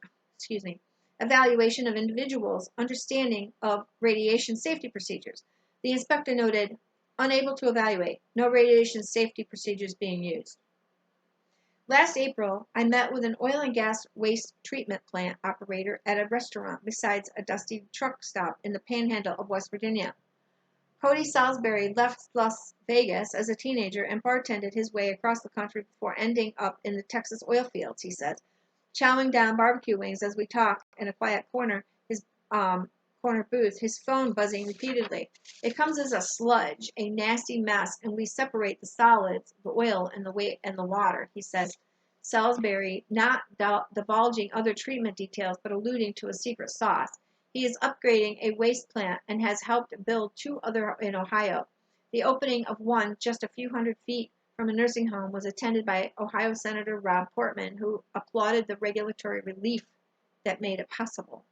understanding of radiation safety procedures. The inspector noted, unable to evaluate, no radiation safety procedures being used. Last April, I met with an oil and gas waste treatment plant operator at a restaurant besides a dusty truck stop in the panhandle of West Virginia. Cody Salisbury left Las Vegas as a teenager and bartended his way across the country before ending up in the Texas oil fields, he says, chowing down barbecue wings as we talk in a quiet corner booth, his phone buzzing repeatedly. It comes as a sludge, a nasty mess, and we separate the solids, the oil, and the water, he says. Salisbury, not divulging other treatment details but alluding to a secret sauce. He is upgrading a waste plant and has helped build 2 other in Ohio. The opening of one just a few hundred feet from a nursing home was attended by Ohio Senator Rob Portman, who applauded the regulatory relief that made it possible.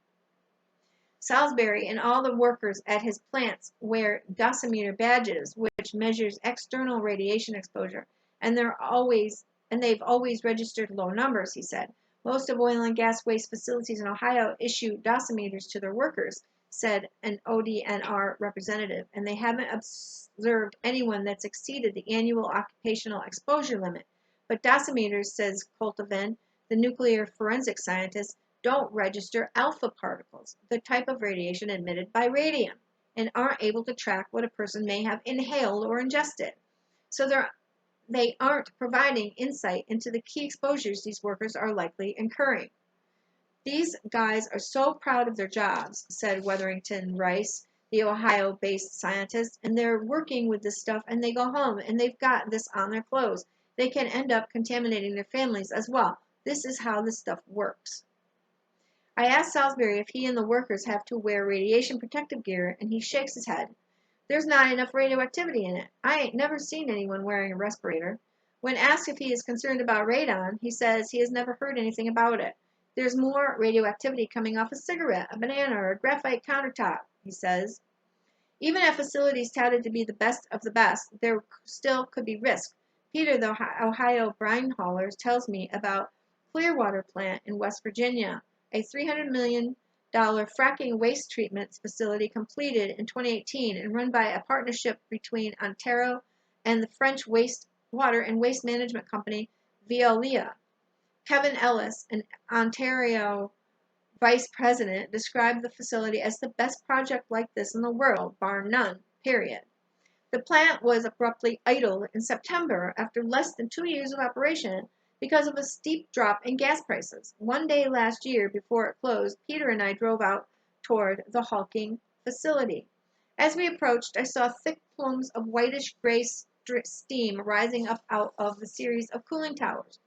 Salisbury and all the workers at his plants wear dosimeter badges, which measures external radiation exposure, and they've always registered low numbers, he said. Most of oil and gas waste facilities in Ohio issue dosimeters to their workers, said an ODNR representative, and they haven't observed anyone that's exceeded the annual occupational exposure limit. But dosimeters, says Coltavin, the nuclear forensic scientist, don't register alpha particles, the type of radiation emitted by radium, and aren't able to track what a person may have inhaled or ingested. So they aren't providing insight into the key exposures these workers are likely incurring. These guys are so proud of their jobs, said Wetherington Rice, the Ohio-based scientist, and they're working with this stuff and they go home and they've got this on their clothes. They can end up contaminating their families as well. This is how this stuff works. I asked Salisbury if he and the workers have to wear radiation protective gear, and he shakes his head. There's not enough radioactivity in it. I ain't never seen anyone wearing a respirator. When asked if he is concerned about radon, he says he has never heard anything about it. There's more radioactivity coming off a cigarette, a banana, or a graphite countertop, he says. Even at facilities touted to be the best of the best, there still could be risk. Peter, the Ohio brine haulers, tells me about Clearwater plant in West Virginia, a $300 million fracking waste treatment facility completed in 2018 and run by a partnership between Ontario and the French water and waste management company Veolia. Kevin Ellis, an Ontario vice president, described the facility as the best project like this in the world, bar none, period. The plant was abruptly idled in September after less than 2 years of operation because of a steep drop in gas prices. One day last year, before it closed, Peter and I drove out toward the hulking facility. As we approached, I saw thick plumes of whitish gray steam rising up out of the series of cooling towers.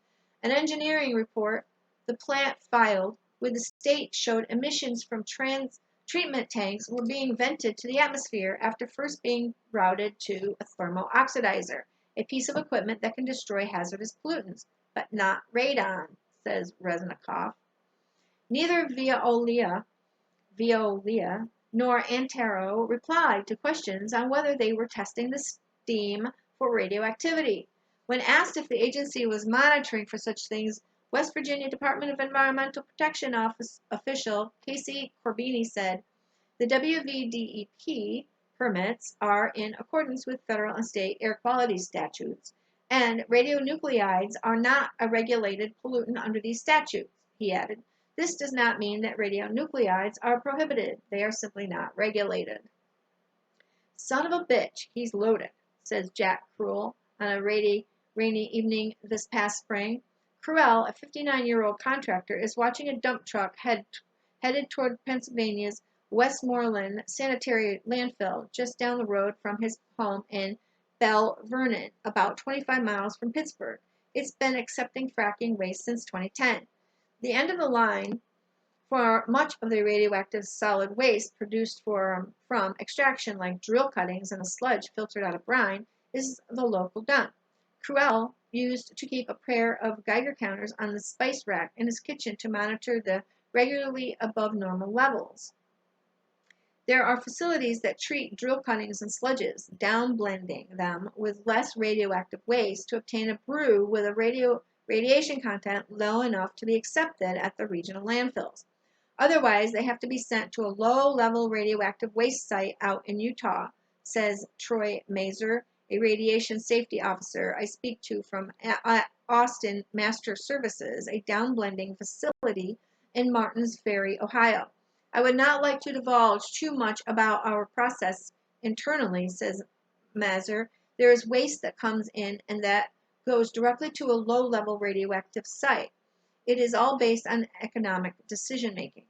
An engineering report the plant filed with the state showed emissions from treatment tanks were being vented to the atmosphere after first being routed to a thermal oxidizer, a piece of equipment that can destroy hazardous pollutants, but not radon, says Reznikov. Neither Veolia nor Antero replied to questions on whether they were testing the steam for radioactivity. When asked if the agency was monitoring for such things, West Virginia Department of Environmental Protection Office official Casey Corbini said, the WVDEP permits are in accordance with federal and state air quality statutes, and radionuclides are not a regulated pollutant under these statutes, he added. This does not mean that radionuclides are prohibited. They are simply not regulated. Son of a bitch, he's loaded, says Jack Cruel on a rainy evening this past spring. Cruel, a 59-year-old contractor, is watching a dump truck headed toward Pennsylvania's Westmoreland sanitary landfill just down the road from his home in Belle Vernon, about 25 miles from Pittsburgh. It's been accepting fracking waste since 2010. The end of the line for much of the radioactive solid waste produced from extraction, like drill cuttings and the sludge filtered out of brine, is the local dump. Cruel used to keep a pair of Geiger counters on the spice rack in his kitchen to monitor the regularly above normal levels. There are facilities that treat drill cuttings and sludges, downblending them with less radioactive waste to obtain a brew with a radiation content low enough to be accepted at the regional landfills. Otherwise, they have to be sent to a low-level radioactive waste site out in Utah, says Troy Mazer, a radiation safety officer I speak to from Austin Master Services, a downblending facility in Martins Ferry, Ohio. I would not like to divulge too much about our process internally, says Mazer. There is waste that comes in and that goes directly to a low-level radioactive site. It is all based on economic decision-making.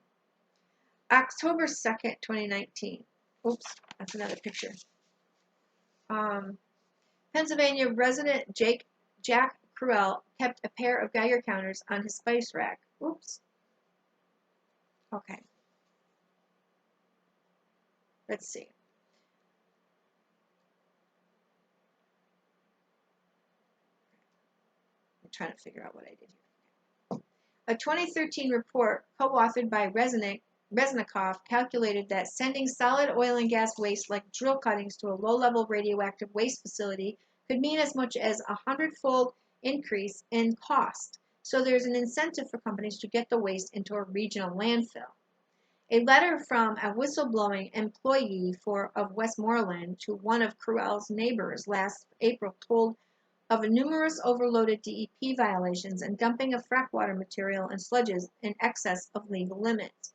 October 2nd, 2019. Oops, that's another picture. Pennsylvania resident Jack Cruel kept a pair of Geiger counters on his spice rack. Oops. Okay. Let's see. I'm trying to figure out what I did here. A 2013 report co-authored by Reznikov calculated that sending solid oil and gas waste like drill cuttings to a low-level radioactive waste facility could mean as much as a 100-fold increase in cost. So there's an incentive for companies to get the waste into a regional landfill. A letter from a whistleblowing employee of Westmoreland to one of Cruel's neighbors last April told of numerous overloaded DEP violations and dumping of frackwater material and sludges in excess of legal limits.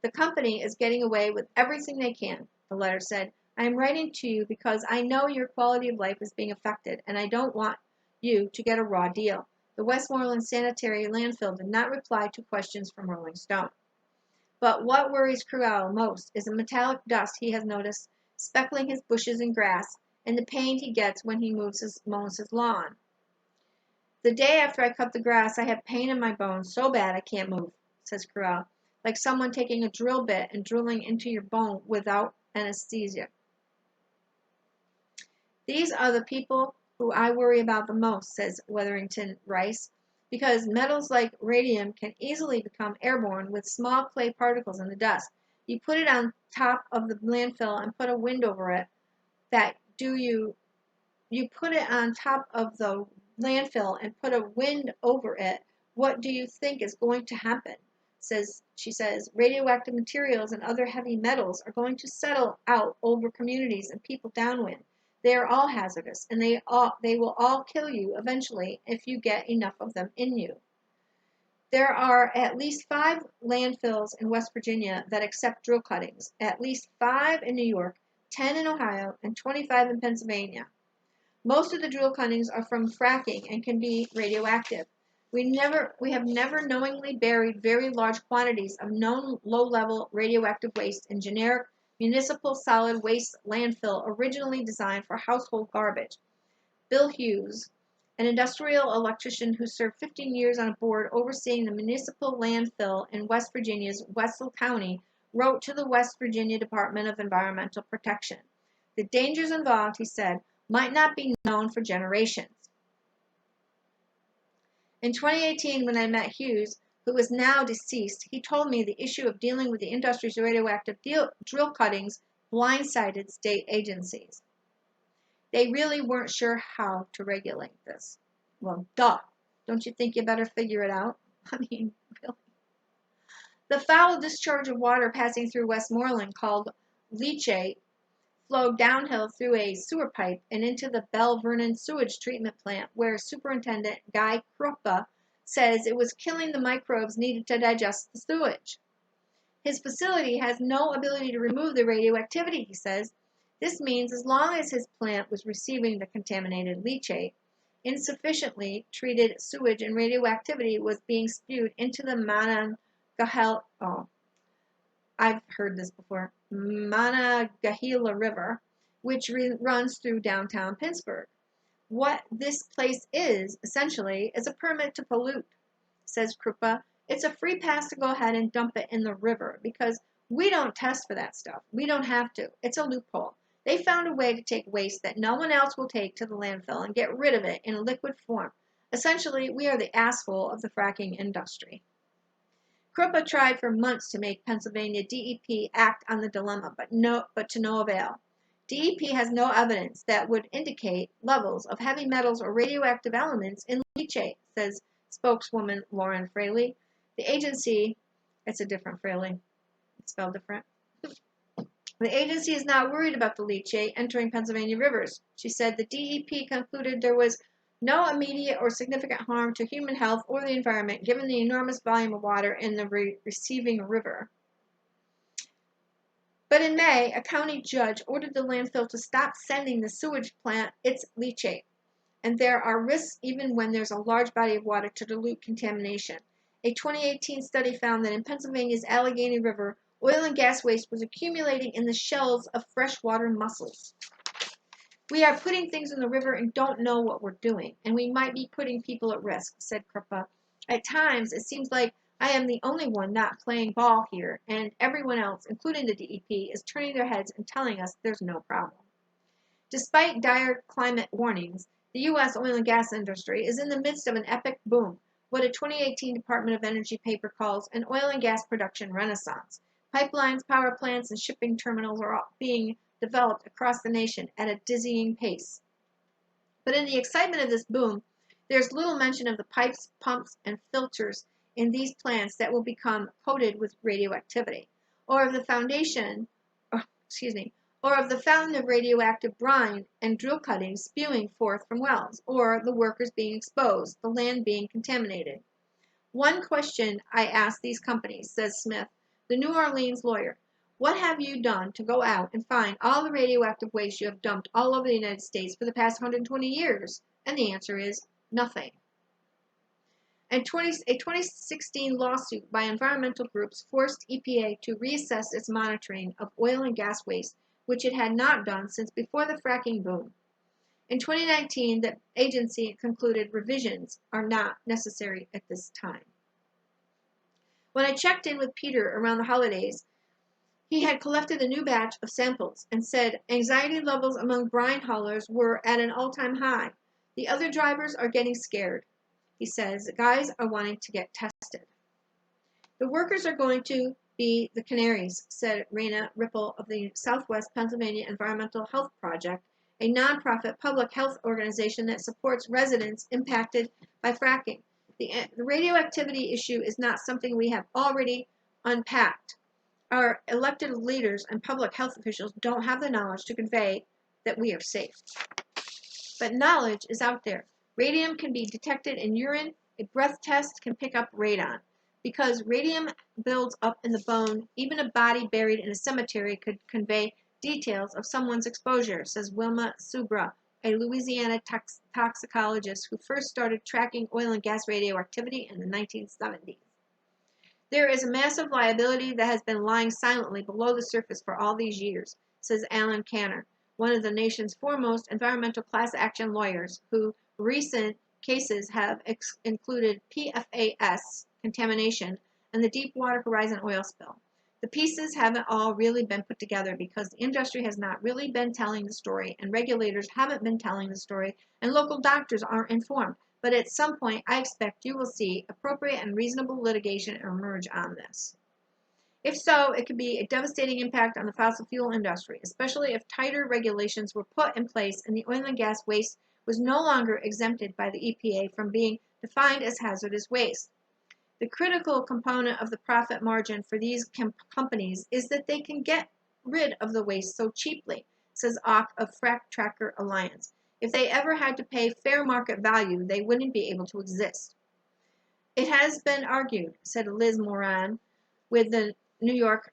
The company is getting away with everything they can, the letter said. I am writing to you because I know your quality of life is being affected and I don't want you to get a raw deal. The Westmoreland Sanitary Landfill did not reply to questions from Rolling Stone. But what worries Crewell most is the metallic dust he has noticed speckling his bushes and grass, and the pain he gets when he mows his lawn. The day after I cut the grass, I have pain in my bones so bad I can't move, says Crewell, like someone taking a drill bit and drilling into your bone without anesthesia. These are the people who I worry about the most, says Wetherington Rice, because metals like radium can easily become airborne with small clay particles in the dust. You put it on top of the landfill and put a wind over it. You put it on top of the landfill and put a wind over it. What do you think is going to happen? She says, radioactive materials and other heavy metals are going to settle out over communities and people downwind. They are all hazardous, and they will all kill you eventually if you get enough of them in you. There are at least 5 landfills in West Virginia that accept drill cuttings, at least 5 in New York, 10 in Ohio, and 25 in Pennsylvania. Most of the drill cuttings are from fracking and can be radioactive. We have never knowingly buried very large quantities of known low-level radioactive waste in generic municipal solid waste landfill originally designed for household garbage. Bill Hughes, an industrial electrician who served 15 years on a board overseeing the municipal landfill in West Virginia's Wesel County, wrote to the West Virginia Department of Environmental Protection. The dangers involved, he said, might not be known for generations. In 2018, when I met Hughes, who is now deceased, he told me the issue of dealing with the industry's radioactive drill cuttings blindsided state agencies. They really weren't sure how to regulate this. Well, duh. Don't you think you better figure it out? I mean, really. The foul discharge of water passing through Westmoreland, called leachate, flowed downhill through a sewer pipe and into the Belle Vernon sewage treatment plant, where Superintendent Guy Kruppa says it was killing the microbes needed to digest the sewage. His facility has no ability to remove the radioactivity, he says. This means as long as his plant was receiving the contaminated leachate, insufficiently treated sewage and radioactivity was being spewed into the I've heard this before, Monongahela River, which runs through downtown Pittsburgh. What this place is, essentially, is a permit to pollute, says Kruppa. It's a free pass to go ahead and dump it in the river because we don't test for that stuff. We don't have to. It's a loophole. They found a way to take waste that no one else will take to the landfill and get rid of it in a liquid form. Essentially, we are the asshole of the fracking industry. Kruppa tried for months to make Pennsylvania DEP act on the dilemma, but to no avail. DEP has no evidence that would indicate levels of heavy metals or radioactive elements in leachate, says spokeswoman Lauren Fraley. The agency, it's a different Fraley, it's spelled different. The agency is not worried about the leachate entering Pennsylvania rivers. She said the DEP concluded there was no immediate or significant harm to human health or the environment given the enormous volume of water in the receiving river. But in May, a county judge ordered the landfill to stop sending the sewage plant its leachate. And there are risks even when there's a large body of water to dilute contamination. A 2018 study found that in Pennsylvania's Allegheny River, oil and gas waste was accumulating in the shells of freshwater mussels. We are putting things in the river and don't know what we're doing, and we might be putting people at risk, said Kruppa. At times, it seems like I am the only one not playing ball here, and everyone else, including the DEP, is turning their heads and telling us there's no problem. Despite dire climate warnings, the U.S. oil and gas industry is in the midst of an epic boom, what a 2018 Department of Energy paper calls an oil and gas production renaissance. Pipelines, power plants, and shipping terminals are all being developed across the nation at a dizzying pace. But in the excitement of this boom, there's little mention of the pipes, pumps, and filters in these plants that will become coated with radioactivity, or of the fountain of radioactive brine and drill cuttings spewing forth from wells, or the workers being exposed, the land being contaminated. One question I ask these companies, says Smith, the New Orleans lawyer, what have you done to go out and find all the radioactive waste you have dumped all over the United States for the past 120 years? And the answer is nothing. A 2016 lawsuit by environmental groups forced EPA to reassess its monitoring of oil and gas waste, which it had not done since before the fracking boom. In 2019, the agency concluded revisions are not necessary at this time. When I checked in with Peter around the holidays, he had collected a new batch of samples and said anxiety levels among brine haulers were at an all-time high. The other drivers are getting scared. He says the guys are wanting to get tested. The workers are going to be the canaries, said Raina Ripple of the Southwest Pennsylvania Environmental Health Project, a nonprofit public health organization that supports residents impacted by fracking. The radioactivity issue is not something we have already unpacked. Our elected leaders and public health officials don't have the knowledge to convey that we are safe. But knowledge is out there. Radium can be detected in urine. A breath test can pick up radon. Because radium builds up in the bone, even a body buried in a cemetery could convey details of someone's exposure, says Wilma Subra, a Louisiana toxicologist who first started tracking oil and gas radioactivity in the 1970s. There is a massive liability that has been lying silently below the surface for all these years, says Alan Canner, one of the nation's foremost environmental class action lawyers, who recent cases have included PFAS contamination and the Deepwater Horizon oil spill. The pieces haven't all really been put together because the industry has not really been telling the story, and regulators haven't been telling the story, and local doctors aren't informed. But at some point, I expect you will see appropriate and reasonable litigation emerge on this. If so, it could be a devastating impact on the fossil fuel industry, especially if tighter regulations were put in place and the oil and gas waste was no longer exempted by the EPA from being defined as hazardous waste. The critical component of the profit margin for these companies is that they can get rid of the waste so cheaply, says Ock of Frack Tracker Alliance. If they ever had to pay fair market value, they wouldn't be able to exist. It has been argued, said Liz Moran with the New York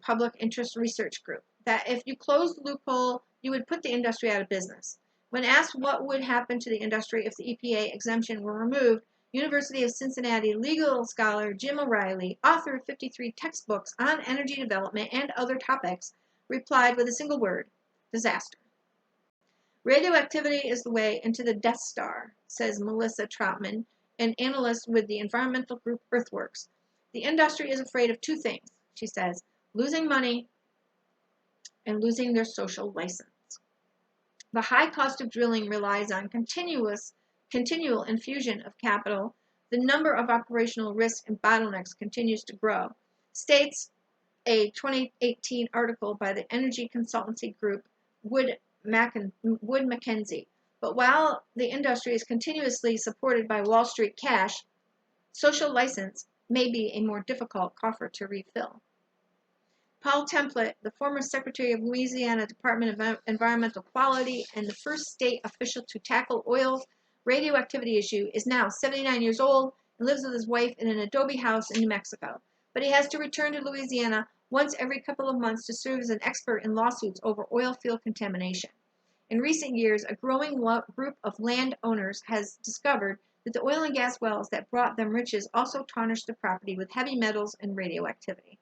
Public Interest Research Group, that if you closed the loophole, you would put the industry out of business. When asked what would happen to the industry if the EPA exemption were removed, University of Cincinnati legal scholar Jim O'Reilly, author of 53 textbooks on energy development and other topics, replied with a single word: disaster. Radioactivity is the way into the Death Star, says Melissa Troutman, an analyst with the environmental group Earthworks. The industry is afraid of two things, she says: losing money and losing their social license. The high cost of drilling relies on continual infusion of capital. The number of operational risks and bottlenecks continues to grow, states a 2018 article by the energy consultancy group Wood Mackenzie. But while the industry is continuously supported by Wall Street cash, social license may be a more difficult coffer to refill. Paul Templet, the former Secretary of Louisiana Department of Environmental Quality and the first state official to tackle oil's radioactivity issue, is now 79 years old and lives with his wife in an adobe house in New Mexico. But he has to return to Louisiana once every couple of months to serve as an expert in lawsuits over oil field contamination. In recent years, a growing group of landowners has discovered that the oil and gas wells that brought them riches also tarnish the property with heavy metals and radioactivity.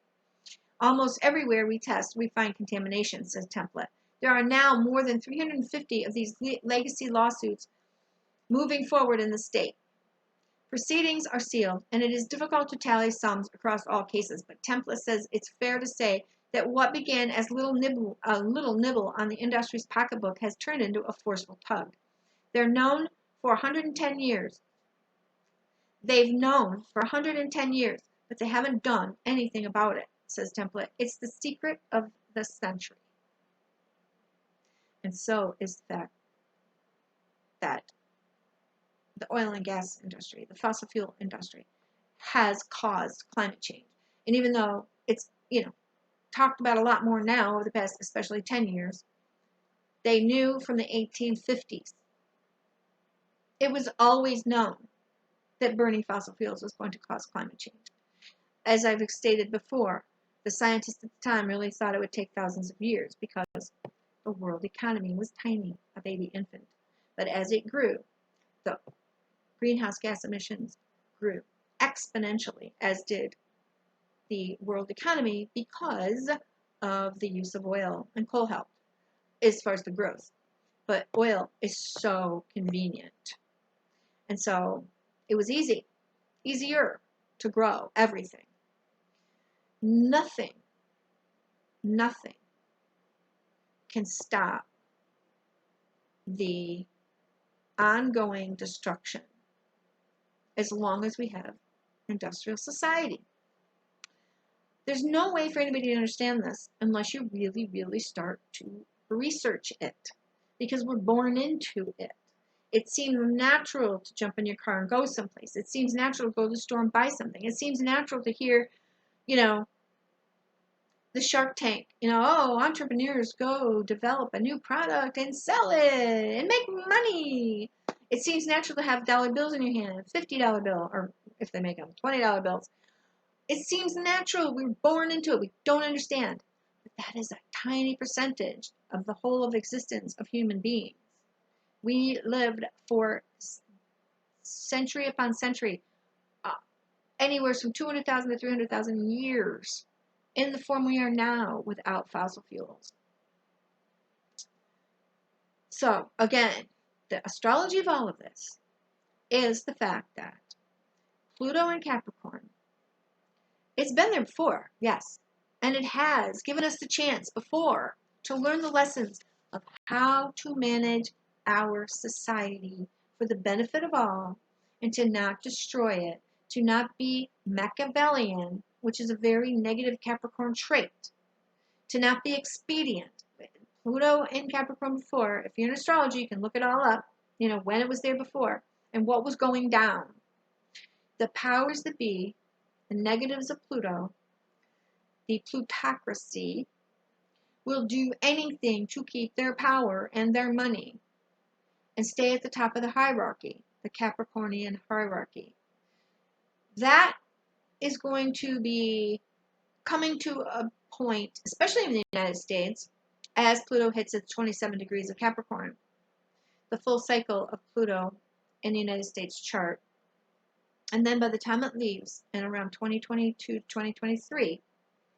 Almost everywhere we test, we find contamination, says Templet. There are now more than 350 of these legacy lawsuits moving forward in the state. Proceedings are sealed, and it is difficult to tally sums across all cases, but Templet says it's fair to say that what began as a little nibble on the industry's pocketbook has turned into a forceful tug. They're known for 110 years. They've known for 110 years, but they haven't done anything about it, says Templet. It's the secret of the century. And so is the fact that the oil and gas industry, the fossil fuel industry, has caused climate change. And even though it's, talked about a lot more now over the past, especially 10 years, they knew from the 1850s. It was always known that burning fossil fuels was going to cause climate change. As I've stated before, the scientists at the time really thought it would take thousands of years because the world economy was tiny, a baby infant. But as it grew, the greenhouse gas emissions grew exponentially, as did the world economy, because of the use of oil and coal helped as far as the growth. But oil is so convenient. And so it was easier to grow everything. Nothing can stop the ongoing destruction as long as we have industrial society. There's no way for anybody to understand this unless you really, really start to research it, because we're born into it. It seems natural to jump in your car and go someplace. It seems natural to go to the store and buy something. It seems natural to hear, the Shark Tank, oh, entrepreneurs go develop a new product and sell it and make money. It seems natural to have dollar bills in your hand, $50 bill, or if they make them, $20 bills. It seems natural. We're born into it. We don't understand. But that is a tiny percentage of the whole of existence of human beings. We lived for century upon century, anywhere from 200,000 to 300,000 years, in the form we are now without fossil fuels. So, again, the astrology of all of this is the fact that Pluto and Capricorn, it's been there before, yes, and it has given us the chance before to learn the lessons of how to manage our society for the benefit of all, and to not destroy it, to not be Machiavellian, which is a very negative Capricorn trait, to not be expedient. Pluto in Capricorn before, if you're in astrology, you can look it all up, when it was there before and what was going down. The powers that be, the negatives of Pluto, the plutocracy, will do anything to keep their power and their money and stay at the top of the hierarchy, the Capricornian hierarchy. That is going to be coming to a point, especially in the United States, as Pluto hits its 27 degrees of Capricorn. The full cycle of Pluto in the United States chart. And then by the time it leaves in around 2022, 2023,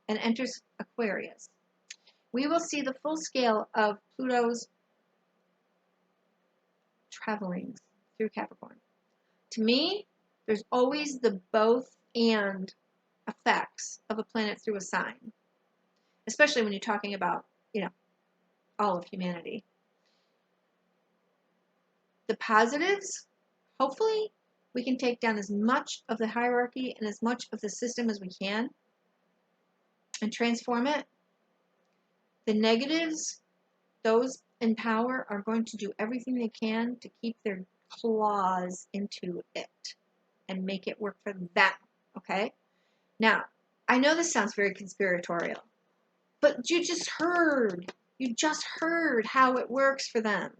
and enters Aquarius, we will see the full scale of Pluto's travelings through Capricorn. To me, there's always the both and effects of a planet through a sign, especially when you're talking about, all of humanity. The positives, hopefully, we can take down as much of the hierarchy and as much of the system as we can and transform it. The negatives, those in power, are going to do everything they can to keep their claws into it and make it work for them, okay? Now, I know this sounds very conspiratorial, but you just heard how it works for them.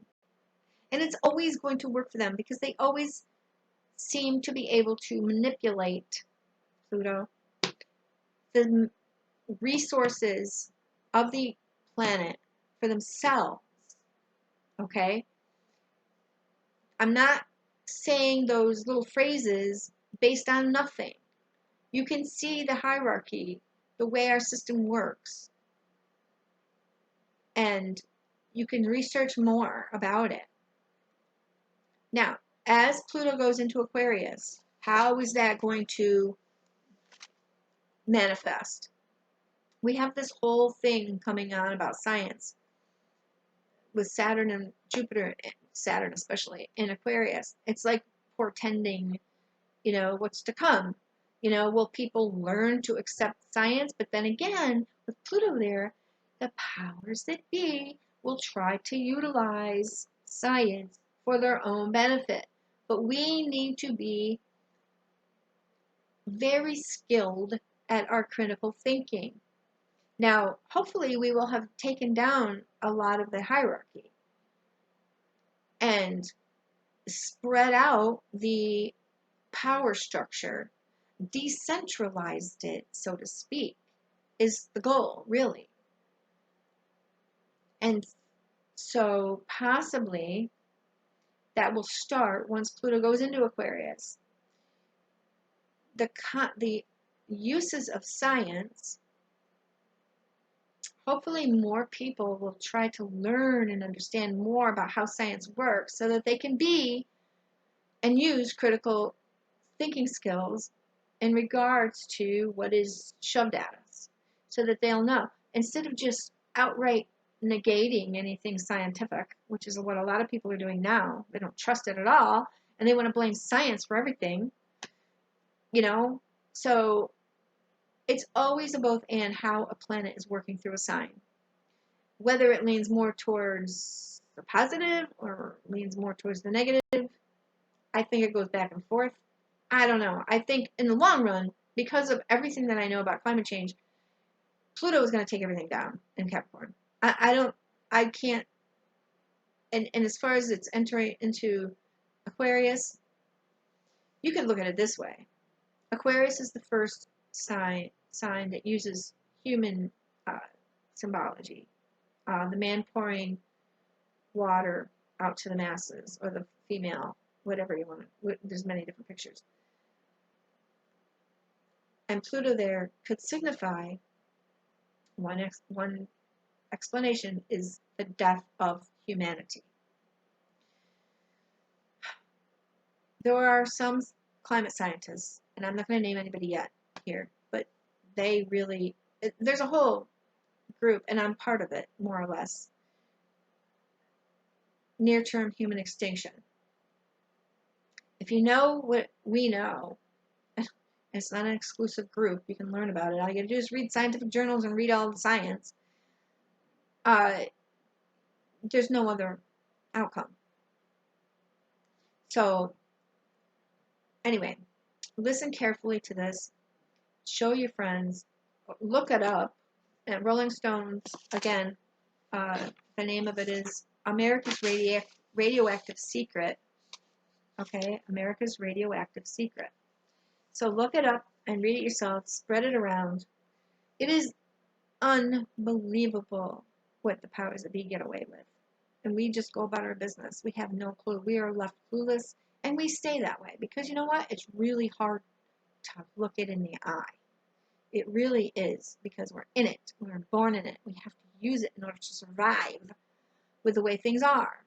And it's always going to work for them because they always seem to be able to manipulate, Pluto, the resources of the planet for themselves, okay? I'm not saying those little phrases based on nothing. You can see the hierarchy, the way our system works, and you can research more about it. Now, as Pluto goes into Aquarius, how is that going to manifest? We have this whole thing coming on about science with Saturn and Jupiter, Saturn especially, in Aquarius. It's like portending, what's to come. Will people learn to accept science? But then again, with Pluto there, the powers that be will try to utilize science for their own benefit. But we need to be very skilled at our critical thinking. Now, hopefully we will have taken down a lot of the hierarchy and spread out the power structure, decentralized it, so to speak, is the goal, really. And so possibly that will start once Pluto goes into Aquarius. the uses of science, hopefully more people will try to learn and understand more about how science works so that they can be and use critical thinking skills in regards to what is shoved at us, so that they'll know, instead of just outright negating anything scientific, which is what a lot of people are doing now. They don't trust it at all, and they want to blame science for everything, so it's always a both and how a planet is working through a sign. Whether it leans more towards the positive or leans more towards the negative, I think it goes back and forth. I don't know. I think in the long run, because of everything that I know about climate change, Pluto is going to take everything down in Capricorn. I can't, and as far as it's entering into Aquarius, you can look at it this way. Aquarius is the first sign that uses human symbology. The man pouring water out to the masses, or the female, whatever you want. There's many different pictures. And Pluto there could signify, one explanation is the death of humanity. There are some climate scientists, and I'm not going to name anybody yet here, but there's a whole group, and I'm part of it, more or less. Near-term human extinction. If you know what we know, it's not an exclusive group, you can learn about it. All you gotta do is read scientific journals and read all the science. There's no other outcome. So, anyway, listen carefully to this. Show your friends. Look it up. At Rolling Stones, again, the name of it is America's Radioactive Secret. Okay, America's Radioactive Secret. So look it up and read it yourself. Spread it around. It is unbelievable what the powers that be get away with. And we just go about our business. We have no clue. We are left clueless, and we stay that way. Because you know what? It's really hard to look it in the eye. It really is, because we're in it. We're born in it. We have to use it in order to survive with the way things are.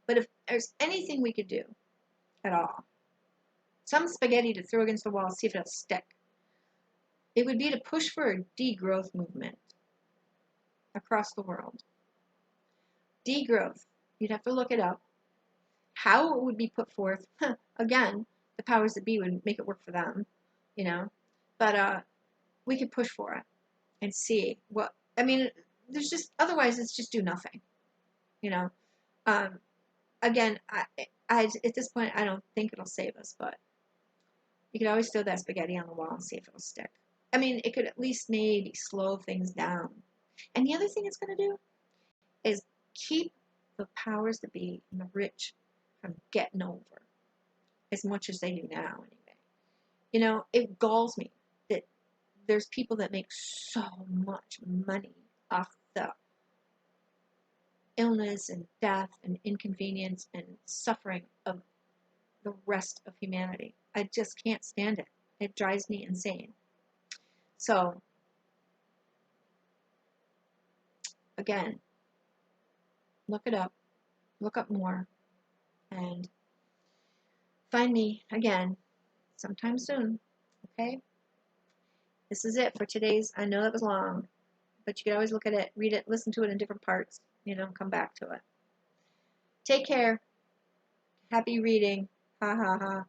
But if there's anything we could do at all, some spaghetti to throw against the wall, see if it'll stick, it would be to push for a degrowth movement across the world. Degrowth. You'd have to look it up. How it would be put forth, again, the powers that be would make it work for them, But we could push for it and see what, there's just, otherwise it's just do nothing, Again, I at this point, I don't think it'll save us, but you could always throw that spaghetti on the wall and see if it'll stick. It could at least maybe slow things down. And the other thing it's going to do is keep the powers that be and the rich from getting over as much as they do now, anyway. It galls me that there's people that make so much money off the illness and death and inconvenience and suffering of the rest of humanity. I just can't stand it. It drives me insane. So, again, look it up. Look up more. And find me again sometime soon. Okay? This is it for today's. I know that was long, but you can always look at it, read it, listen to it in different parts, come back to it. Take care. Happy reading. Ha ha ha.